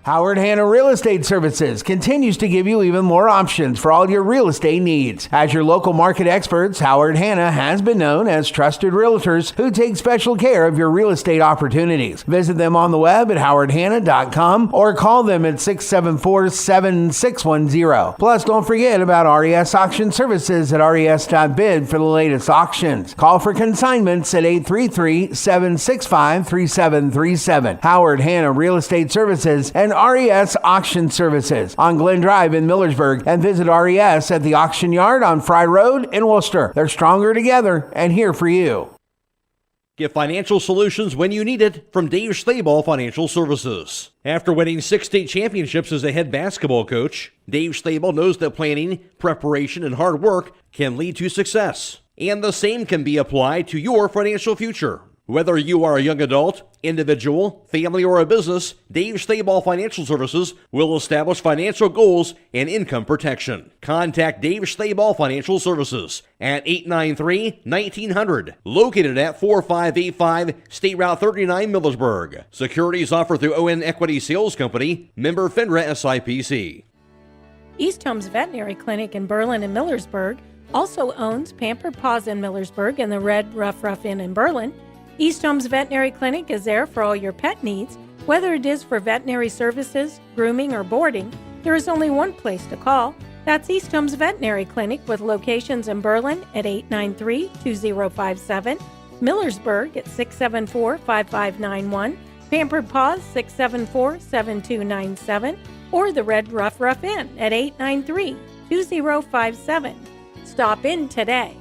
Howard Hanna Real Estate Services continues to give you even more options for all your real estate needs. As your local market experts, Howard Hanna has been known as trusted realtors who take special care of your real estate opportunities. Visit them on the web at howardhanna.com or call them at 674-7610. Plus, don't forget about RES Auction Services at res.bid for the latest auctions. Call for consignments at 833-765-3737. Howard Hanna Real Estate Services and RES Auction Services on Glen Drive in Millersburg, and visit RES at the Auction Yard on Fry Road in Worcester. They're stronger together and here for you. Get financial solutions when you need it from Dave Stayball Financial Services. After winning 6 state championships as a head basketball coach, Dave Stayball knows that planning, preparation, and hard work can lead to success. And the same can be applied to your financial future. Whether you are a young adult, individual, family, or a business, Dave Stayball Financial Services will establish financial goals and income protection. Contact Dave Stayball Financial Services at 893-1900, located at 4585 State Route 39, Millersburg. Securities offered through ON Equity Sales Company, member FINRA SIPC. East Homes Veterinary Clinic in Berlin and Millersburg also owns Pampered Paws in Millersburg and the Red Rough Inn in Berlin. East Homes Veterinary Clinic is there for all your pet needs. Whether it is for veterinary services, grooming, or boarding, there is only one place to call. That's East Homes Veterinary Clinic with locations in Berlin at 893-2057, Millersburg at 674-5591, Pampered Paws 674-7297, or the Red Rough Inn at 893-2057. Stop in today.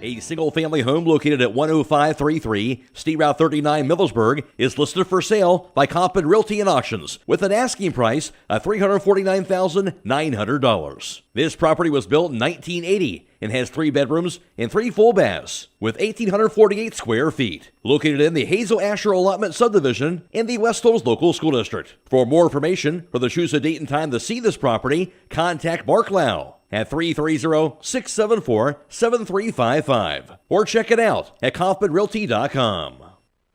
A single-family home located at 10533 State Route 39, Millersburg is listed for sale by Compton Realty and Auctions with an asking price of $349,900. This property was built in 1980 and has 3 bedrooms and 3 full baths with 1,848 square feet. Located in the Hazel Asher Allotment Subdivision in the West Hills Local School District. For more information or to choose a date and time to see this property, contact Mark Lau at 330-674-7355 or check it out at kaufmanrealty.com.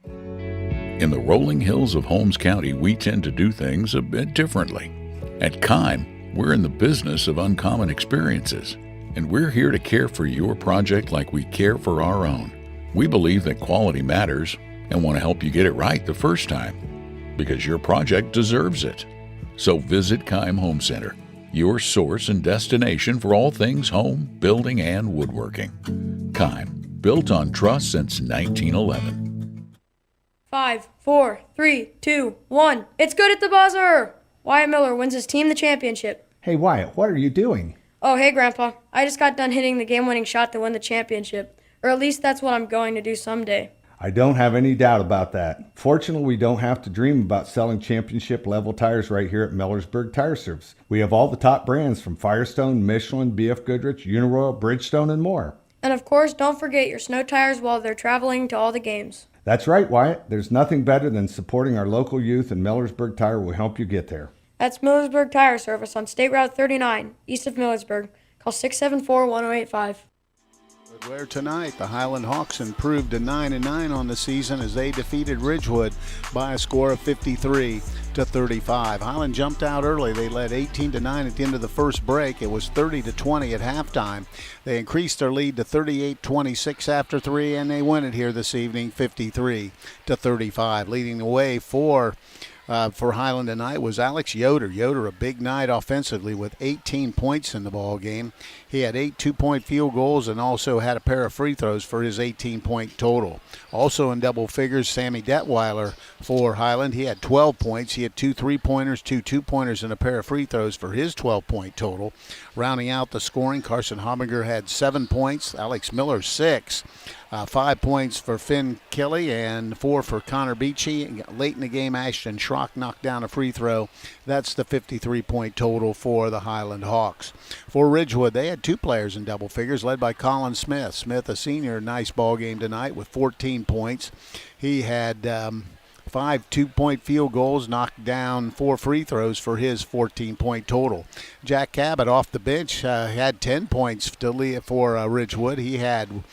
In the rolling hills of Holmes County, we tend to do things a bit differently. At Kime, we're in the business of uncommon experiences, and we're here to care for your project like we care for our own. We believe that quality matters and want to help you get it right the first time, because your project deserves it. So visit Kime Home Center, your source and destination for all things home, building, and woodworking. Kime, built on trust since 1911. 5, 4, 3, 2, 1. It's good at the buzzer! Wyatt Miller wins his team the championship. Hey, Wyatt, what are you doing? Oh, hey, Grandpa. I just got done hitting the game-winning shot to win the championship. Or at least that's what I'm going to do someday. I don't have any doubt about that. Fortunately, we don't have to dream about selling championship-level tires right here at Millersburg Tire Service. We have all the top brands from Firestone, Michelin, BF Goodrich, Uniroyal, Bridgestone, and more. And of course, don't forget your snow tires while they're traveling to all the games. That's right, Wyatt. There's nothing better than supporting our local youth, and Millersburg Tire will help you get there. That's Millersburg Tire Service on State Route 39, east of Millersburg. Call 674-1085. Where tonight, the Hiland Hawks improved to 9-9 on the season as they defeated Ridgewood by a score of 53-35. Hiland jumped out early. They led 18-9 at the end of the first break. It was 30-20 at halftime. They increased their lead to 38-26 after 3, and they win it here this evening, 53-35. Leading the way for Hiland tonight was Alex Yoder. Yoder, a big night offensively with 18 points in the ball game. He had 8 two-point field goals and also had a pair of free throws for his 18-point total. Also in double figures, Sammy Detweiler for Hiland. He had 12 points. He had 2 3-pointers, 2 two-pointers, and a pair of free throws for his 12-point total. Rounding out the scoring, Carson Hobinger had 7 points. Alex Miller, 6. 5 points for Finn Kelly and 4 for Connor Beachy. Late in the game, Ashton Schrock knocked down a free throw. That's the 53-point total for the Hiland Hawks. For Ridgewood, they had 2 players in double figures, led by Colin Smith. Smith, a senior, nice ball game tonight with 14 points. He had 5 two-point field goals, knocked down 4 free throws for his 14-point total. Jack Cabot off the bench had 10 points for Ridgewood. He had 2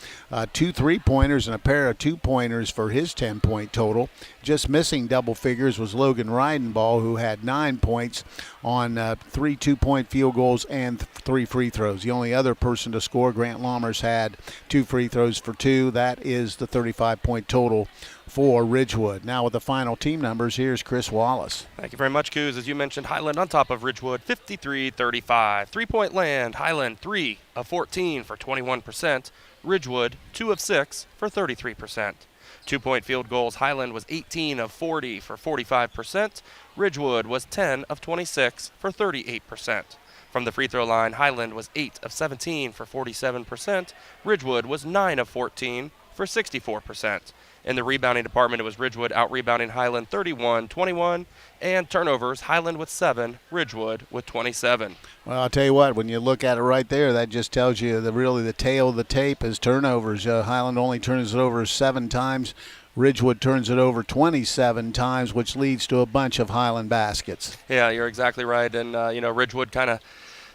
3-pointers and a pair of 2-pointers for his 10-point total. Just missing double figures was Logan Reidenball, who had 9 points on 3 two-point field goals and 3 free throws. The only other person to score, Grant Lammers, had 2 free throws for 2. That is the 35-point total for Ridgewood. Now with the final team numbers, here's Chris Wallace. Thank you very much, Coos. As you mentioned, Hiland on top of Ridgewood, 53-35. 3-point land, Hiland 3 of 14 for 21%. Ridgewood 2 of 6 for 33%. 2-point field goals, Hiland was 18 of 40 for 45%. Ridgewood was 10 of 26 for 38%. From the free throw line, Hiland was 8 of 17 for 47%. Ridgewood was 9 of 14 for 64%. In the rebounding department, it was Ridgewood out-rebounding Hiland 31-21, and turnovers, Hiland with 7, Ridgewood with 27. Well, I'll tell you what, when you look at it right there, that just tells you really the tail of the tape is turnovers. Hiland only turns it over 7 times. Ridgewood turns it over 27 times, which leads to a bunch of Hiland baskets. Yeah, you're exactly right. And, Ridgewood kind of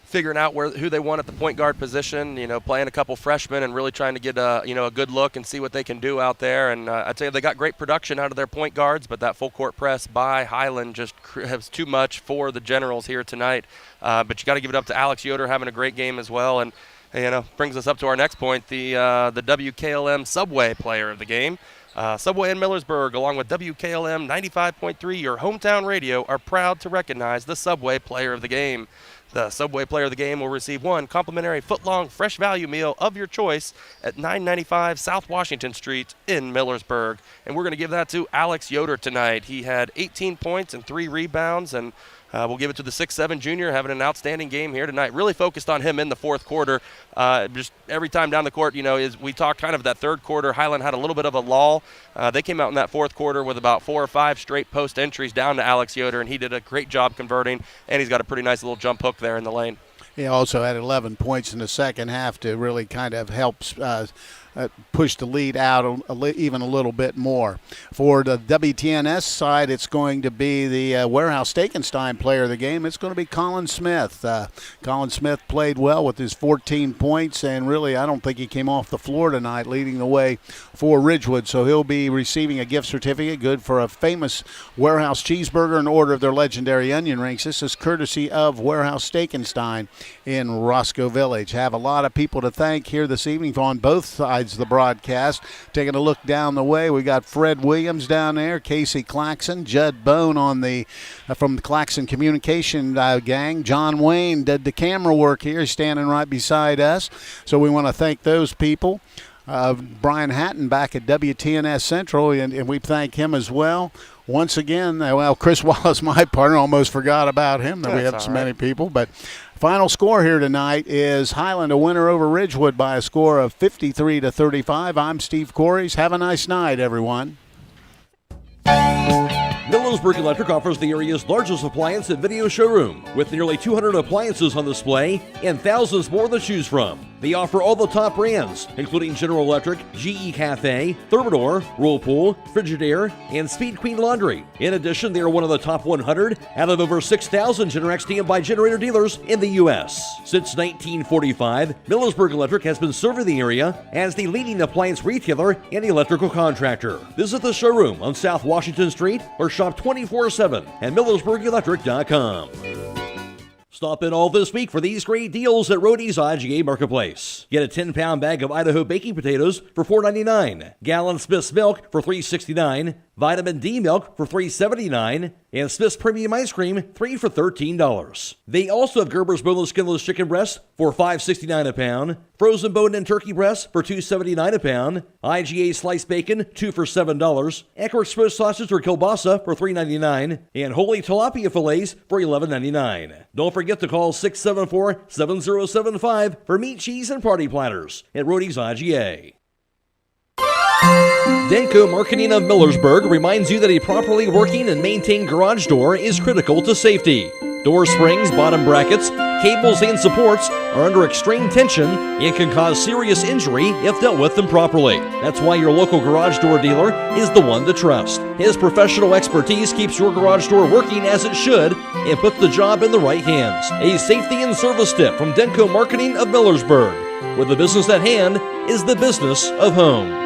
figuring out who they want at the point guard position, playing a couple freshmen and really trying to get a good look and see what they can do out there. And I'd say they got great production out of their point guards, but that full court press by Hiland just has too much for the Generals here tonight. But you got to give it up to Alex Yoder having a great game as well. And brings us up to our next point, the WKLM Subway player of the game. Subway in Millersburg, along with WKLM 95.3, your hometown radio, are proud to recognize the Subway player of the game. The Subway player of the game will receive 1 complimentary foot-long fresh value meal of your choice at 995 South Washington Street in Millersburg. And we're going to give that to Alex Yoder tonight. He had 18 points and 3 rebounds, and we'll give it to the 6'7 junior, having an outstanding game here tonight. Really focused on him in the fourth quarter. Just every time down the court, we talked kind of that third quarter, Hiland had a little bit of a lull. They came out in that fourth quarter with about 4 or 5 straight post entries down to Alex Yoder, and he did a great job converting, and he's got a pretty nice little jump hook there in the lane. He also had 11 points in the second half to really kind of help push the lead out even a little bit more. For the WTNS side, it's going to be the Warehouse Stekenstein player of the game. It's going to be Colin Smith. Colin Smith played well with his 14 points, and really I don't think he came off the floor tonight, leading the way for Ridgewood. So he'll be receiving a gift certificate, good for a famous Warehouse cheeseburger in order of their legendary onion rings. This is courtesy of Warehouse Stekenstein in Roscoe Village. Have a lot of people to thank here this evening on both sides of the broadcast. Taking a look down the way, we got Fred Williams down there, Casey Claxon, Judd Bone on the from the Claxon Communications gang. John Wayne did the camera work here, standing right beside us. So we want to thank those people. Brian Hatton back at WTNS Central, and we thank him as well. Once again, Chris Wallace, my partner, almost forgot about him. We have so many people, but final score here tonight is Hiland a winner over Ridgewood by a score of 53-35. I'm Steve Corries. Have a nice night, everyone. Millersburg Electric offers the area's largest appliance and video showroom with nearly 200 appliances on display and thousands more to choose from. They offer all the top brands, including General Electric, GE Cafe, Thermador, Whirlpool, Frigidaire, and Speed Queen Laundry. In addition, they are one of the top 100 out of over 6,000 Generac standby generator dealers in the U.S. Since 1945, Millersburg Electric has been serving the area as the leading appliance retailer and electrical contractor. Visit the showroom on South Washington Street or shop 24/7 at MillersburgElectric.com. Stop in all this week for these great deals at Roadie's IGA Marketplace. Get a 10-pound bag of Idaho baking potatoes for $4.99, gallon Smith's milk for $3.69, vitamin D milk for $3.79, and Smith's Premium Ice Cream 3 for $13. They also have Gerber's Boneless Skinless Chicken Breasts for $5.69 a pound, frozen bone and turkey breasts for $2.79 a pound, IGA Sliced Bacon 2 for $7, Eckerd Swiss Sausage or Kielbasa for $3.99, and Holy Tilapia Fillets for $11.99. Don't forget to call 674-7075 for meat, cheese, and party platters at Roadie's IGA. Denko Marketing of Millersburg reminds you that a properly working and maintained garage door is critical to safety. Door springs, bottom brackets, cables, and supports are under extreme tension and can cause serious injury if dealt with improperly. That's why your local garage door dealer is the one to trust. His professional expertise keeps your garage door working as it should and puts the job in the right hands. A safety and service tip from Denko Marketing of Millersburg, where the business at hand is the business of home.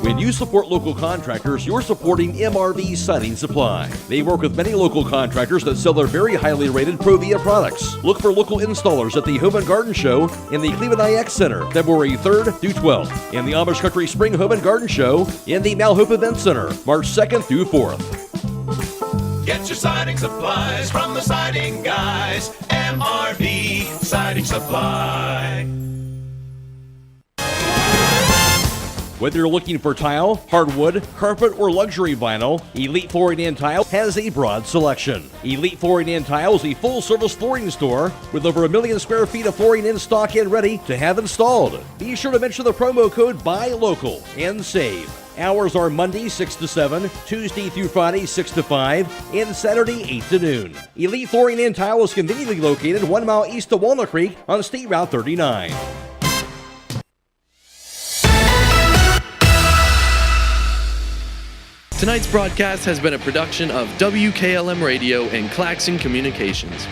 When you support local contractors, you're supporting MRV Siding Supply. They work with many local contractors that sell their very highly rated Provia products. Look for local installers at the Home and Garden Show in the Cleveland IX Center, February 3rd through 12th, and the Amish Country Spring Home and Garden Show in the Malhope Event Center, March 2nd through 4th. Get your siding supplies from the siding guys. MRV Siding Supply. Whether you're looking for tile, hardwood, carpet, or luxury vinyl, Elite Flooring and Tile has a broad selection. Elite Flooring and Tile is a full-service flooring store with over 1 million square feet of flooring in stock and ready to have installed. Be sure to mention the promo code BUYLOCAL and save. Hours are Monday 6 to 7, Tuesday through Friday 6 to 5, and Saturday 8 to noon. Elite Flooring and Tile is conveniently located 1 mile east of Walnut Creek on State Route 39. Tonight's broadcast has been a production of WKLM Radio and Claxon Communications.